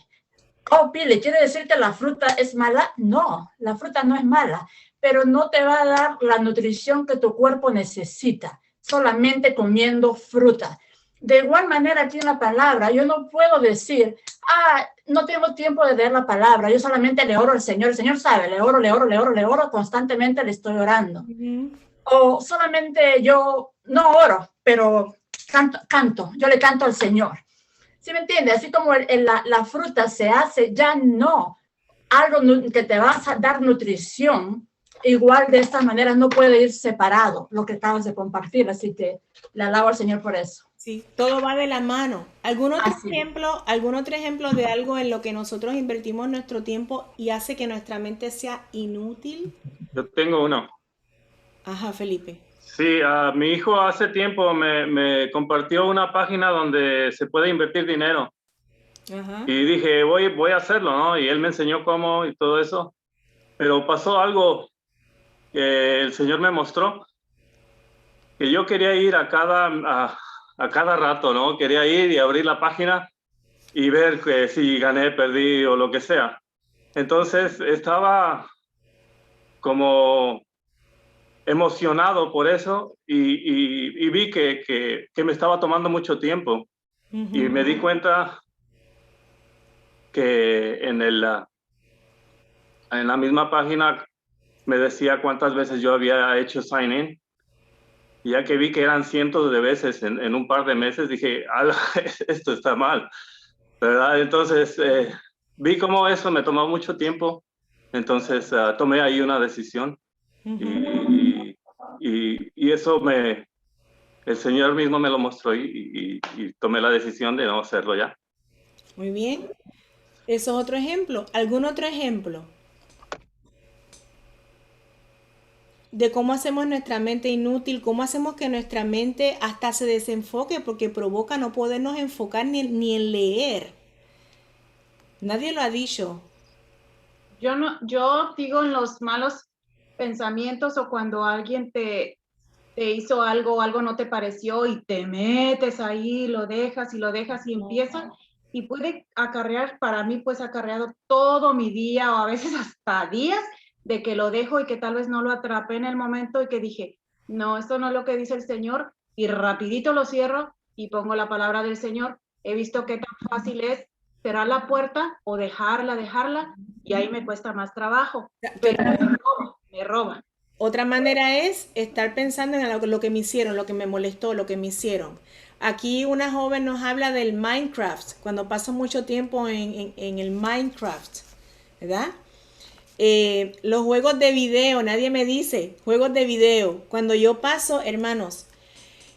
[SPEAKER 5] Oh, Pili, ¿quiere decir que la fruta es mala? No, la fruta no es mala, pero no te va a dar la nutrición que tu cuerpo necesita, solamente comiendo fruta. De igual manera aquí en la palabra, yo no puedo decir, no tengo tiempo de leer la palabra, yo solamente le oro al Señor, el Señor sabe, le oro, constantemente le estoy orando. O solamente yo no oro, pero canto, yo le canto al Señor. ¿Sí me entiende? Así como la fruta se hace, ya no. Algo que te va a dar nutrición, igual de esta manera no puede ir separado, lo que acabas de compartir. Así que le alabo al Señor por eso.
[SPEAKER 1] Sí, todo va de la mano. ¿Algún otro
[SPEAKER 5] Así.
[SPEAKER 1] ejemplo de algo en lo que nosotros invertimos nuestro tiempo y hace que nuestra mente sea inútil?
[SPEAKER 6] Yo tengo uno.
[SPEAKER 1] Ajá, Felipe.
[SPEAKER 6] Sí, mi hijo hace tiempo me compartió una página donde se puede invertir dinero.
[SPEAKER 1] Ajá.
[SPEAKER 6] Y dije, voy a hacerlo, ¿no? Y él me enseñó cómo y todo eso. Pero pasó algo que el Señor me mostró, que yo quería ir a cada rato, ¿no? Quería ir y abrir la página y ver que si gané, perdí o lo que sea. Entonces estaba como emocionado por eso y vi que me estaba tomando mucho tiempo. Y me di cuenta que en la misma página me decía cuántas veces yo había hecho sign in. Y ya que vi que eran cientos de veces en un par de meses, dije, esto está mal, ¿verdad? Entonces vi cómo eso me tomó mucho tiempo. Entonces tomé ahí una decisión. Y eso el Señor mismo me lo mostró y tomé la decisión de no hacerlo ya.
[SPEAKER 1] Muy bien. Eso es otro ejemplo. ¿Algún otro ejemplo de cómo hacemos nuestra mente inútil? ¿Cómo hacemos que nuestra mente hasta se desenfoque? Porque provoca no podernos enfocar ni en leer. Nadie lo ha dicho.
[SPEAKER 7] Yo digo en los malos pensamientos o cuando alguien te hizo algo no te pareció y te metes ahí, lo dejas y empieza y puede acarrear, para mí pues acarreado todo mi día o a veces hasta días de que lo dejo y que tal vez no lo atrapé en el momento y que dije, no, esto no es lo que dice el Señor y rapidito lo cierro y pongo la palabra del Señor. He visto qué tan fácil es cerrar la puerta o dejarla y ahí me cuesta más trabajo, pero me roba.
[SPEAKER 1] Otra manera es estar pensando en lo que me hicieron, lo que me molestó, lo que me hicieron. Aquí una joven nos habla del Minecraft, cuando paso mucho tiempo en el Minecraft, ¿verdad? Los juegos de video, nadie me dice, juegos de video. Cuando yo paso, hermanos,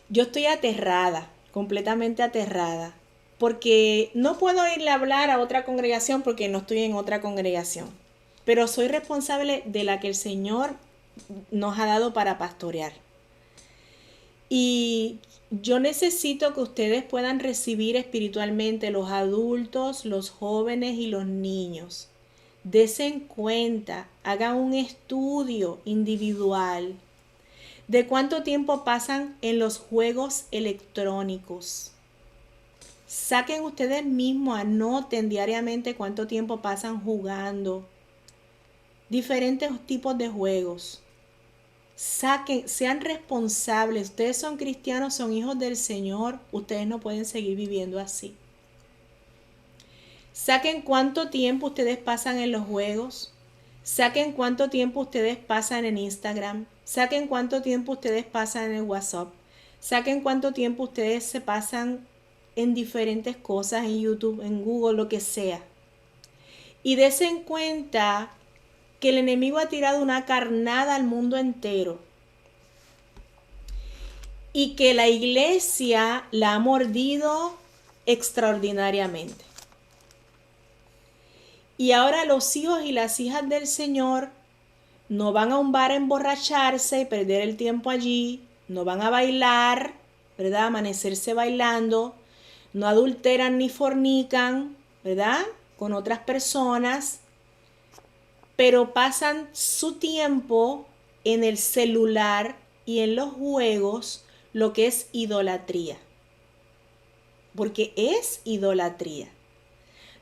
[SPEAKER 1] yo estoy aterrada, completamente aterrada, porque no puedo irle a hablar a otra congregación porque no estoy en otra congregación, pero soy responsable de la que el Señor nos ha dado para pastorear. Y yo necesito que ustedes puedan recibir espiritualmente, los adultos, los jóvenes y los niños. Desen cuenta, hagan un estudio individual de cuánto tiempo pasan en los juegos electrónicos. Saquen ustedes mismos, anoten diariamente cuánto tiempo pasan jugando diferentes tipos de juegos. Sean responsables. Ustedes son cristianos, son hijos del Señor. Ustedes no pueden seguir viviendo así. Saquen cuánto tiempo ustedes pasan en los juegos. Saquen cuánto tiempo ustedes pasan en Instagram. Saquen cuánto tiempo ustedes pasan en el WhatsApp. Saquen cuánto tiempo ustedes se pasan en diferentes cosas, en YouTube, en Google, lo que sea. Y desen cuenta que el enemigo ha tirado una carnada al mundo entero. Y que la iglesia la ha mordido extraordinariamente. Y ahora los hijos y las hijas del Señor no van a un bar a emborracharse y perder el tiempo allí, no van a bailar, ¿verdad? Amanecerse bailando, no adulteran ni fornican, ¿verdad? Con otras personas, pero pasan su tiempo en el celular y en los juegos, lo que es idolatría. Porque es idolatría.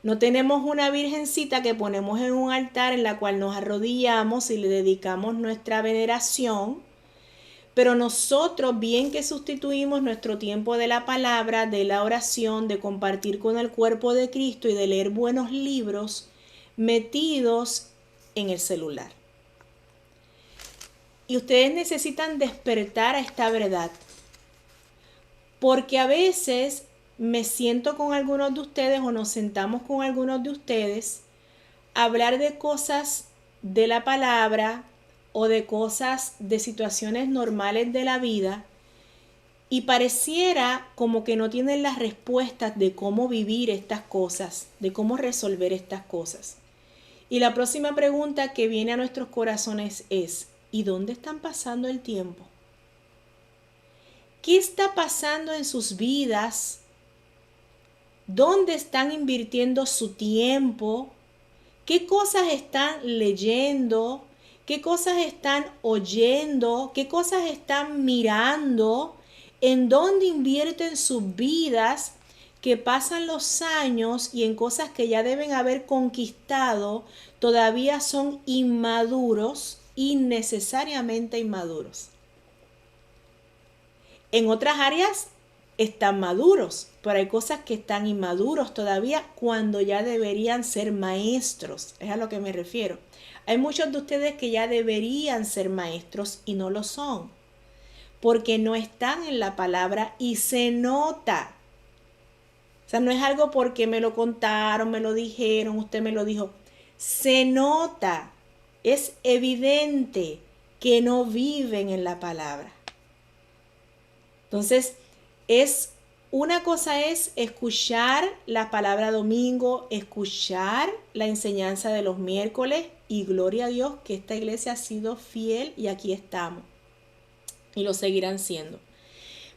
[SPEAKER 1] No tenemos una virgencita que ponemos en un altar en la cual nos arrodillamos y le dedicamos nuestra veneración, pero nosotros bien que sustituimos nuestro tiempo de la palabra, de la oración, de compartir con el cuerpo de Cristo y de leer buenos libros metidos en el celular. Y ustedes necesitan despertar a esta verdad, porque a veces me siento con algunos de ustedes o nos sentamos con algunos de ustedes a hablar de cosas de la palabra o de cosas de situaciones normales de la vida y pareciera como que no tienen las respuestas de cómo vivir estas cosas, de cómo resolver estas cosas. Y la próxima pregunta que viene a nuestros corazones es, ¿y dónde están pasando el tiempo? ¿Qué está pasando en sus vidas? ¿Dónde están invirtiendo su tiempo? ¿Qué cosas están leyendo? ¿Qué cosas están oyendo? ¿Qué cosas están mirando? ¿En dónde invierten sus vidas? Que pasan los años y en cosas que ya deben haber conquistado, todavía son inmaduros, innecesariamente inmaduros. En otras áreas están maduros, pero hay cosas que están inmaduros todavía cuando ya deberían ser maestros. Es a lo que me refiero. Hay muchos de ustedes que ya deberían ser maestros y no lo son, porque no están en la palabra y se nota. O sea, no es algo porque me lo contaron, me lo dijeron, usted me lo dijo. Se nota, es evidente que no viven en la palabra. Entonces, una cosa es escuchar la palabra domingo, escuchar la enseñanza de los miércoles y gloria a Dios que esta iglesia ha sido fiel y aquí estamos y lo seguirán siendo.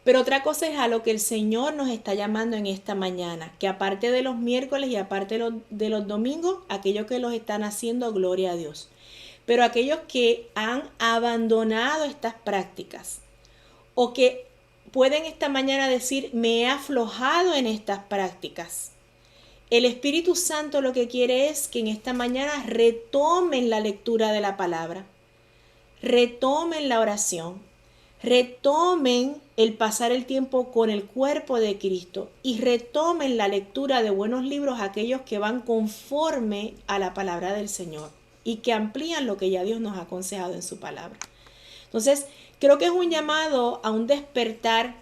[SPEAKER 1] Pero otra cosa es a lo que el Señor nos está llamando en esta mañana, que aparte de los miércoles y aparte de los domingos, aquellos que los están haciendo, gloria a Dios. Pero aquellos que han abandonado estas prácticas o que pueden esta mañana decir, me he aflojado en estas prácticas. El Espíritu Santo lo que quiere es que en esta mañana retomen la lectura de la palabra, retomen la oración, retomen el pasar el tiempo con el cuerpo de Cristo y retomen la lectura de buenos libros, aquellos que van conforme a la palabra del Señor y que amplían lo que ya Dios nos ha aconsejado en su palabra. Entonces, creo que es un llamado a un despertar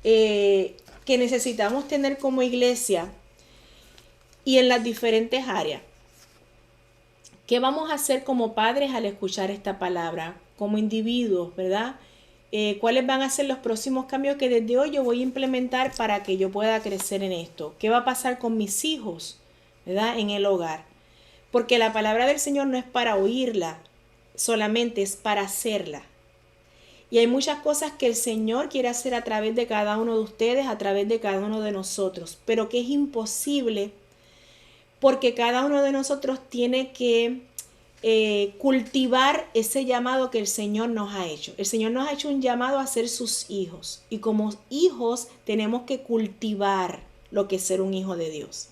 [SPEAKER 1] que necesitamos tener como iglesia y en las diferentes áreas. ¿Qué vamos a hacer como padres al escuchar esta palabra? Como individuos, ¿verdad? ¿Cuáles van a ser los próximos cambios que desde hoy yo voy a implementar para que yo pueda crecer en esto? ¿Qué va a pasar con mis hijos, ¿verdad? En el hogar. Porque la palabra del Señor no es para oírla, solamente es para hacerla. Y hay muchas cosas que el Señor quiere hacer a través de cada uno de ustedes, a través de cada uno de nosotros, pero que es imposible porque cada uno de nosotros tiene que cultivar ese llamado que el Señor nos ha hecho. El Señor nos ha hecho un llamado a ser sus hijos y como hijos tenemos que cultivar lo que es ser un hijo de Dios.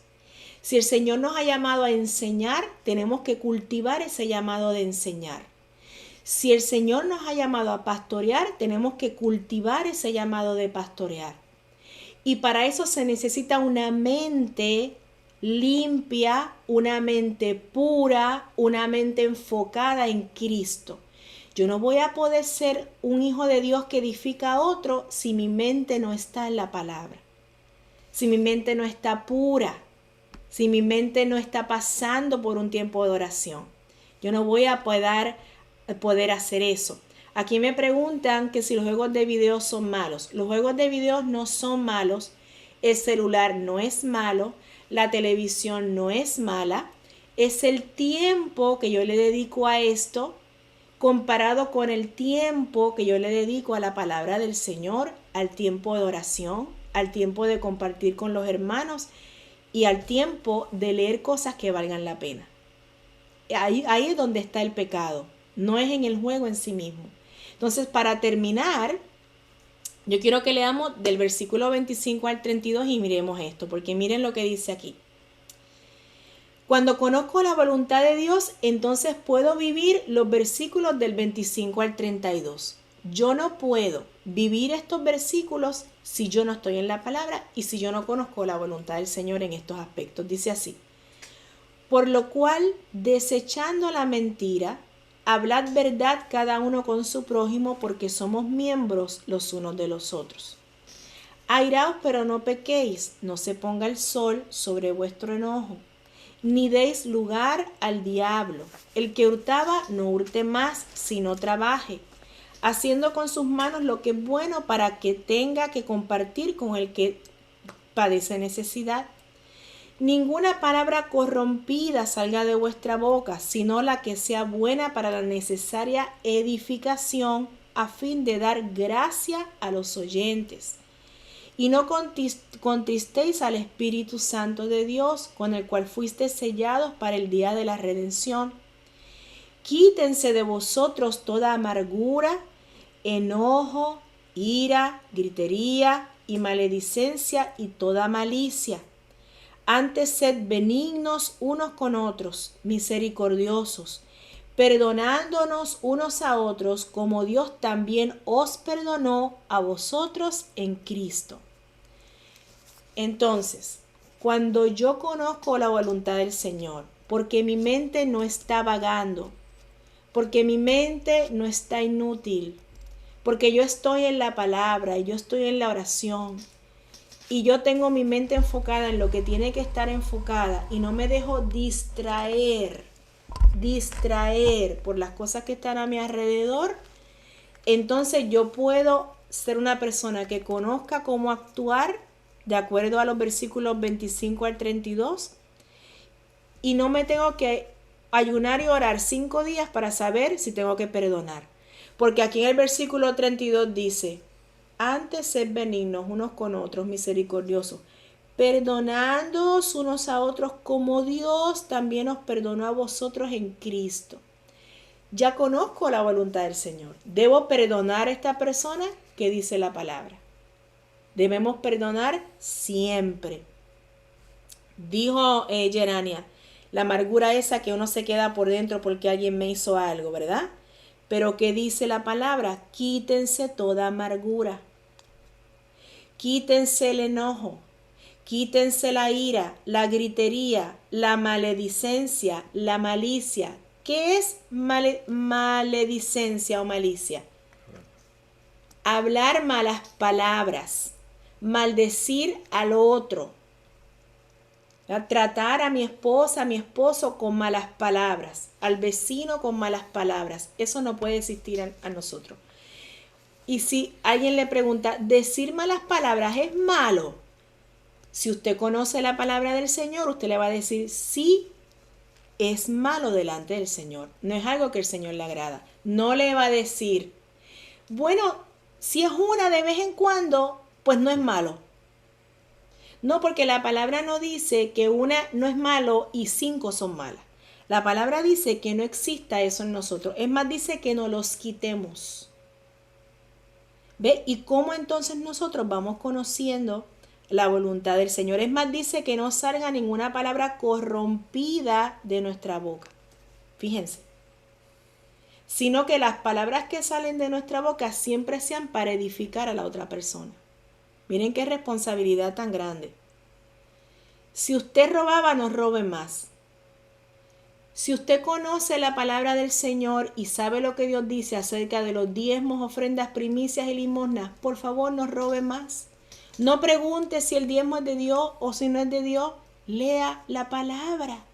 [SPEAKER 1] Si el Señor nos ha llamado a enseñar, tenemos que cultivar ese llamado de enseñar. Si el Señor nos ha llamado a pastorear, tenemos que cultivar ese llamado de pastorear. Y para eso se necesita una mente limpia, una mente pura, una mente enfocada en Cristo. Yo no voy a poder ser un hijo de Dios que edifica a otro si mi mente no está en la palabra, si mi mente no está pura, si mi mente no está pasando por un tiempo de oración. Yo no voy a poder hacer eso. Aquí me preguntan que si los juegos de video son malos. Los juegos de video no son malos. El celular no es malo. La televisión no es mala. Es el tiempo que yo le dedico a esto comparado con el tiempo que yo le dedico a la palabra del Señor, al tiempo de oración, al tiempo de compartir con los hermanos y al tiempo de leer cosas que valgan la pena. Ahí es donde está el pecado, no es en el juego en sí mismo. Entonces, para terminar, yo quiero que leamos del versículo 25 al 32 y miremos esto, porque miren lo que dice aquí. Cuando conozco la voluntad de Dios, entonces puedo vivir los versículos del 25 al 32. Yo no puedo vivir estos versículos si yo no estoy en la palabra y si yo no conozco la voluntad del Señor en estos aspectos. Dice así: por lo cual, desechando la mentira, hablad verdad cada uno con su prójimo, porque somos miembros los unos de los otros. Airaos, pero no pequéis, no se ponga el sol sobre vuestro enojo, ni deis lugar al diablo. El que hurtaba, no hurte más, sino trabaje, haciendo con sus manos lo que es bueno, para que tenga que compartir con el que padece necesidad. Ninguna palabra corrompida salga de vuestra boca, sino la que sea buena para la necesaria edificación, a fin de dar gracia a los oyentes. Y no contristéis al Espíritu Santo de Dios, con el cual fuisteis sellados para el día de la redención. Quítense de vosotros toda amargura, enojo, ira, gritería y maledicencia y toda malicia. Antes sed benignos unos con otros, misericordiosos, perdonándonos unos a otros, como Dios también os perdonó a vosotros en Cristo. Entonces, cuando yo conozco la voluntad del Señor, porque mi mente no está vagando, porque mi mente no está inútil, porque yo estoy en la palabra y yo estoy en la oración, y yo tengo mi mente enfocada en lo que tiene que estar enfocada y no me dejo distraer por las cosas que están a mi alrededor, entonces yo puedo ser una persona que conozca cómo actuar de acuerdo a los versículos 25 al 32 y no me tengo que ayunar y orar 5 días para saber si tengo que perdonar. Porque aquí en el versículo 32 dice: antes sed benignos unos con otros, misericordiosos, perdonándoos unos a otros como Dios también os perdonó a vosotros en Cristo. Ya conozco la voluntad del Señor. ¿Debo perdonar a esta persona? ¿Qué dice la palabra? Debemos perdonar siempre. Dijo Gerania, la amargura esa que uno se queda por dentro porque alguien me hizo algo, ¿verdad? Pero ¿qué dice la palabra? Quítense toda amargura. Quítense el enojo. Quítense la ira, la gritería, la maledicencia, la malicia. ¿Qué es maledicencia o malicia? Hablar malas palabras, maldecir al otro, tratar a mi esposa, a mi esposo con malas palabras, al vecino con malas palabras. Eso no puede existir a nosotros. Y si alguien le pregunta, ¿decir malas palabras es malo? Si usted conoce la palabra del Señor, usted le va a decir, sí, es malo delante del Señor. No es algo que el Señor le agrada. No le va a decir, bueno, si es una de vez en cuando, pues no es malo. No, porque la palabra no dice que una no es malo y 5 son malas. La palabra dice que no exista eso en nosotros. Es más, dice que nos los quitemos. ¿Ve? ¿Y cómo entonces nosotros vamos conociendo la voluntad del Señor? Es más, dice que no salga ninguna palabra corrompida de nuestra boca. Fíjense. Sino que las palabras que salen de nuestra boca siempre sean para edificar a la otra persona. Miren qué responsabilidad tan grande. Si usted robaba, no robe más. Si usted conoce la palabra del Señor y sabe lo que Dios dice acerca de los diezmos, ofrendas, primicias y limosnas, por favor no robe más. No pregunte si el diezmo es de Dios o si no es de Dios. Lea la palabra.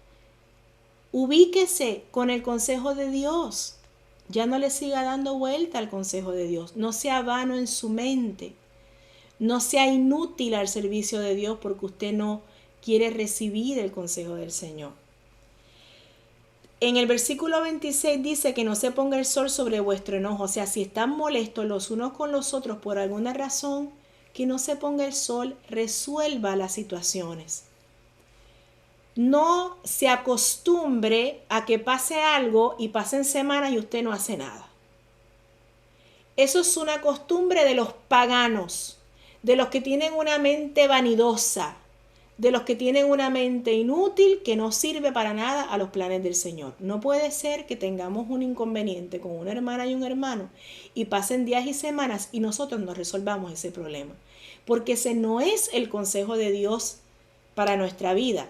[SPEAKER 1] Ubíquese con el consejo de Dios. Ya no le siga dando vuelta al consejo de Dios. No sea vano en su mente. No sea inútil al servicio de Dios porque usted no quiere recibir el consejo del Señor. En el versículo 26 dice que no se ponga el sol sobre vuestro enojo. O sea, si están molestos los unos con los otros por alguna razón, que no se ponga el sol, resuelva las situaciones. No se acostumbre a que pase algo y pasen semanas y usted no hace nada. Eso es una costumbre de los paganos, de los que tienen una mente vanidosa, de los que tienen una mente inútil que no sirve para nada a los planes del Señor. No puede ser que tengamos un inconveniente con una hermana y un hermano y pasen días y semanas y nosotros no resolvamos ese problema, porque ese no es el consejo de Dios para nuestra vida.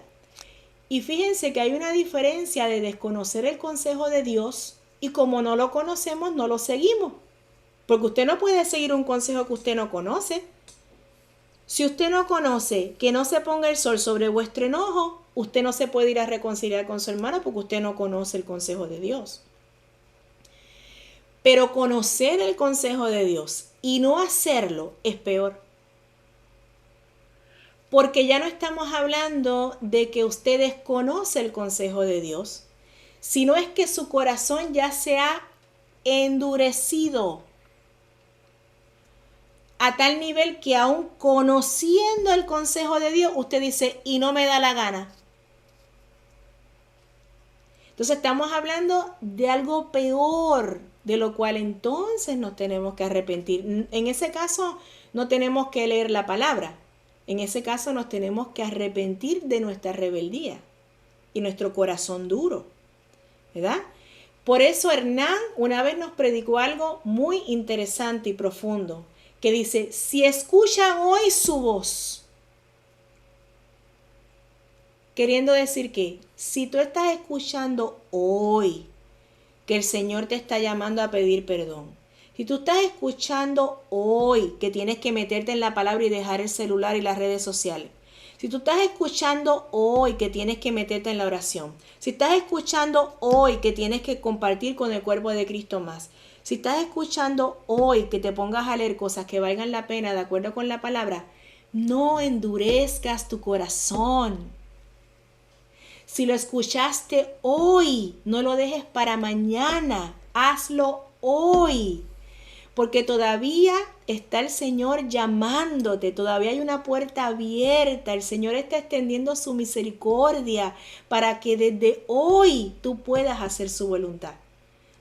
[SPEAKER 1] Y fíjense que hay una diferencia de desconocer el consejo de Dios y como no lo conocemos, no lo seguimos. Porque usted no puede seguir un consejo que usted no conoce. Si usted no conoce que no se ponga el sol sobre vuestro enojo, usted no se puede ir a reconciliar con su hermano porque usted no conoce el consejo de Dios. Pero conocer el consejo de Dios y no hacerlo es peor. Porque ya no estamos hablando de que usted desconoce el consejo de Dios, sino es que su corazón ya se ha endurecido a tal nivel que aún conociendo el consejo de Dios, usted dice, y no me da la gana. Entonces estamos hablando de algo peor, de lo cual entonces nos tenemos que arrepentir. En ese caso no tenemos que leer la palabra. En ese caso nos tenemos que arrepentir de nuestra rebeldía y nuestro corazón duro, ¿verdad? Por eso Hernán una vez nos predicó algo muy interesante y profundo, que dice, si escuchan hoy su voz, queriendo decir que si tú estás escuchando hoy que el Señor te está llamando a pedir perdón, si tú estás escuchando hoy que tienes que meterte en la palabra y dejar el celular y las redes sociales, si tú estás escuchando hoy que tienes que meterte en la oración, si estás escuchando hoy que tienes que compartir con el cuerpo de Cristo más, si estás escuchando hoy que te pongas a leer cosas que valgan la pena de acuerdo con la palabra, no endurezcas tu corazón. Si lo escuchaste hoy, no lo dejes para mañana, hazlo hoy. Porque todavía está el Señor llamándote, todavía hay una puerta abierta, el Señor está extendiendo su misericordia para que desde hoy tú puedas hacer su voluntad.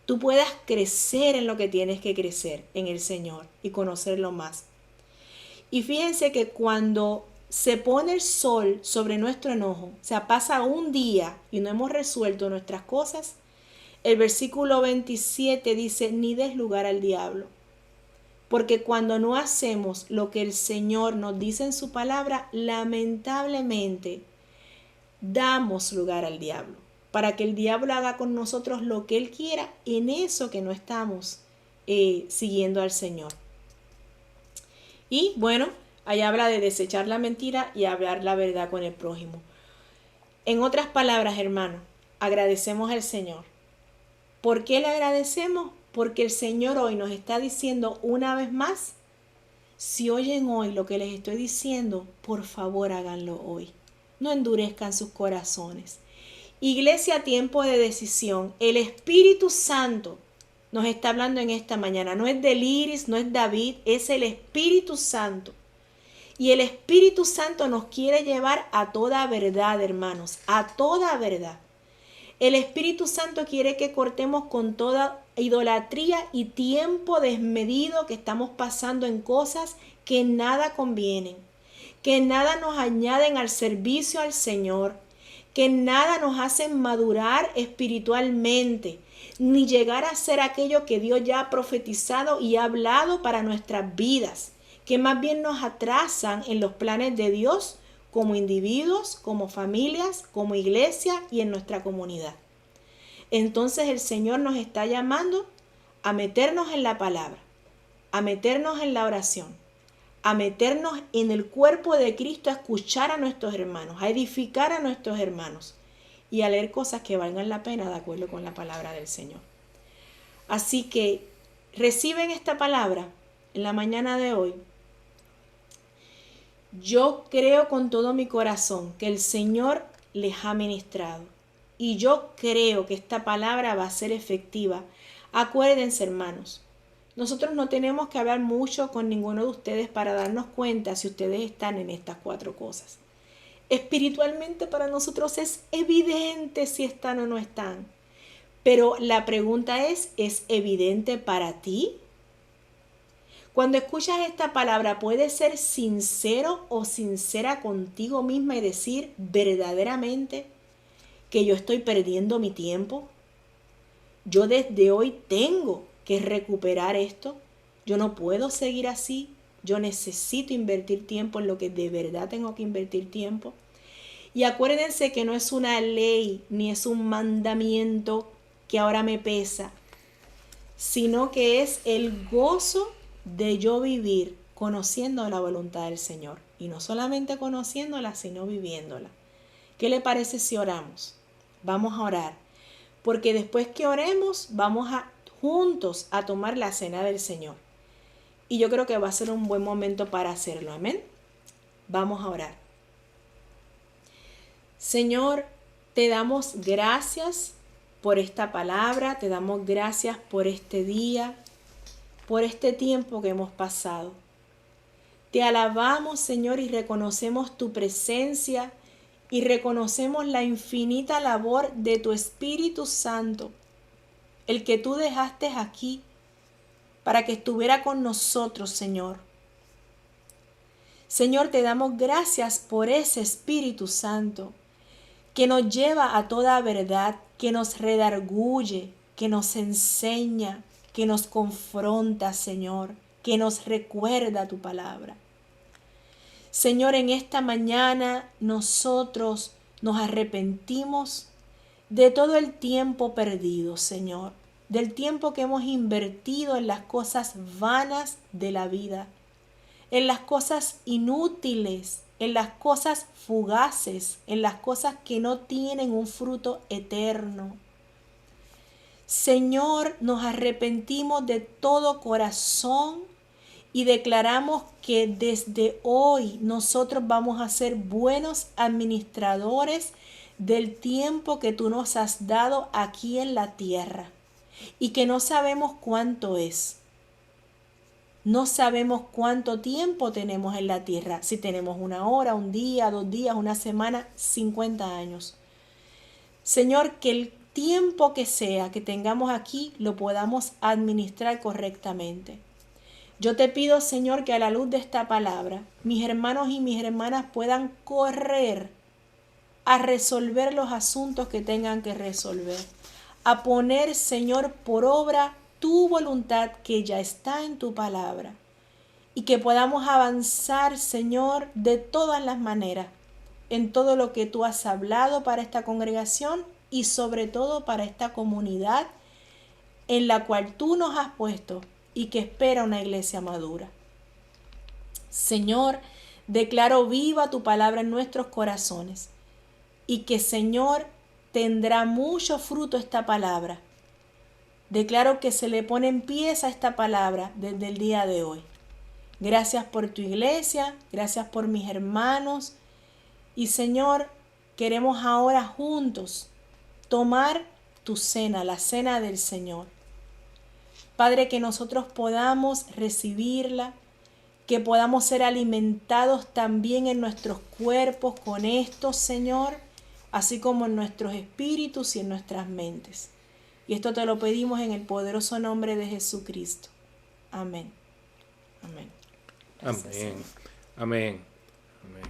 [SPEAKER 1] Tú puedas crecer en lo que tienes que crecer en el Señor y conocerlo más. Y fíjense que cuando se pone el sol sobre nuestro enojo, o sea, pasa un día y no hemos resuelto nuestras cosas, el versículo 27 dice, ni des lugar al diablo. Porque cuando no hacemos lo que el Señor nos dice en su palabra, lamentablemente damos lugar al diablo. Para que el diablo haga con nosotros lo que él quiera en eso que no estamos siguiendo al Señor. Y bueno, ahí habla de desechar la mentira y hablar la verdad con el prójimo. En otras palabras, hermanos, agradecemos al Señor. ¿Por qué le agradecemos? Porque el Señor hoy nos está diciendo una vez más, si oyen hoy lo que les estoy diciendo, por favor háganlo hoy. No endurezcan sus corazones. Iglesia, tiempo de decisión. El Espíritu Santo nos está hablando en esta mañana. No es Deliris, no es David, es el Espíritu Santo. Y el Espíritu Santo nos quiere llevar a toda verdad, hermanos, a toda verdad. El Espíritu Santo quiere que cortemos con toda idolatría y tiempo desmedido que estamos pasando en cosas que nada convienen, que nada nos añaden al servicio al Señor, que nada nos hacen madurar espiritualmente, ni llegar a ser aquello que Dios ya ha profetizado y ha hablado para nuestras vidas, que más bien nos atrasan en los planes de Dios como individuos, como familias, como iglesia y en nuestra comunidad. Entonces el Señor nos está llamando a meternos en la palabra, a meternos en la oración, a meternos en el cuerpo de Cristo, a escuchar a nuestros hermanos, a edificar a nuestros hermanos y a leer cosas que valgan la pena de acuerdo con la palabra del Señor. Así que reciben esta palabra en la mañana de hoy. Yo creo con todo mi corazón que el Señor les ha ministrado y yo creo que esta palabra va a ser efectiva. Acuérdense, hermanos, nosotros no tenemos que hablar mucho con ninguno de ustedes para darnos cuenta si ustedes están en estas 4 cosas. Espiritualmente para nosotros es evidente si están o no están. Pero la pregunta ¿es evidente para ti? Cuando escuchas esta palabra, ¿puedes ser sincero o sincera contigo misma y decir verdaderamente que yo estoy perdiendo mi tiempo? Yo desde hoy tengo que recuperar esto. Yo no puedo seguir así. Yo necesito invertir tiempo en lo que de verdad tengo que invertir tiempo. Y acuérdense que no es una ley ni es un mandamiento que ahora me pesa, sino que es el gozo de yo vivir conociendo la voluntad del Señor. Y no solamente conociéndola, sino viviéndola. ¿Qué le parece si oramos? Vamos a orar. Porque después que oremos, vamos juntos a tomar la cena del Señor. Y yo creo que va a ser un buen momento para hacerlo. Amén. Vamos a orar. Señor, te damos gracias por esta palabra, te damos gracias por este día, por este tiempo que hemos pasado. Te alabamos, Señor, y reconocemos tu presencia y reconocemos la infinita labor de tu Espíritu Santo, el que tú dejaste aquí para que estuviera con nosotros, Señor. Señor, te damos gracias por ese Espíritu Santo que nos lleva a toda verdad, que nos redarguye, que nos enseña, que nos confronta, Señor, que nos recuerda tu palabra. Señor, en esta mañana nosotros nos arrepentimos de todo el tiempo perdido, Señor, del tiempo que hemos invertido en las cosas vanas de la vida, en las cosas inútiles, en las cosas fugaces, en las cosas que no tienen un fruto eterno. Señor, nos arrepentimos de todo corazón y declaramos que desde hoy nosotros vamos a ser buenos administradores del tiempo que tú nos has dado aquí en la tierra y que no sabemos cuánto es. No sabemos cuánto tiempo tenemos en la tierra, si tenemos 1 hora, 1 día, 2 días, 1 semana, 50 años. Señor, que el tiempo que sea que tengamos aquí lo podamos administrar correctamente. Yo te pido, Señor, que a la luz de esta palabra, mis hermanos y mis hermanas puedan correr a resolver los asuntos que tengan que resolver, a poner, Señor, por obra tu voluntad que ya está en tu palabra y que podamos avanzar, Señor, de todas las maneras en todo lo que tú has hablado para esta congregación y sobre todo para esta comunidad en la cual tú nos has puesto y que espera una iglesia madura. Señor, declaro viva tu palabra en nuestros corazones y que, Señor, tendrá mucho fruto esta palabra. Declaro que se le pone en pie a esta palabra desde el día de hoy. Gracias por tu iglesia, gracias por mis hermanos. Y Señor, queremos ahora juntos tomar tu cena, la cena del Señor. Padre, que nosotros podamos recibirla, que podamos ser alimentados también en nuestros cuerpos con esto, Señor, así como en nuestros espíritus y en nuestras mentes. Y esto te lo pedimos en el poderoso nombre de Jesucristo. Amén. Amén.
[SPEAKER 8] Amén. Amén. Amén.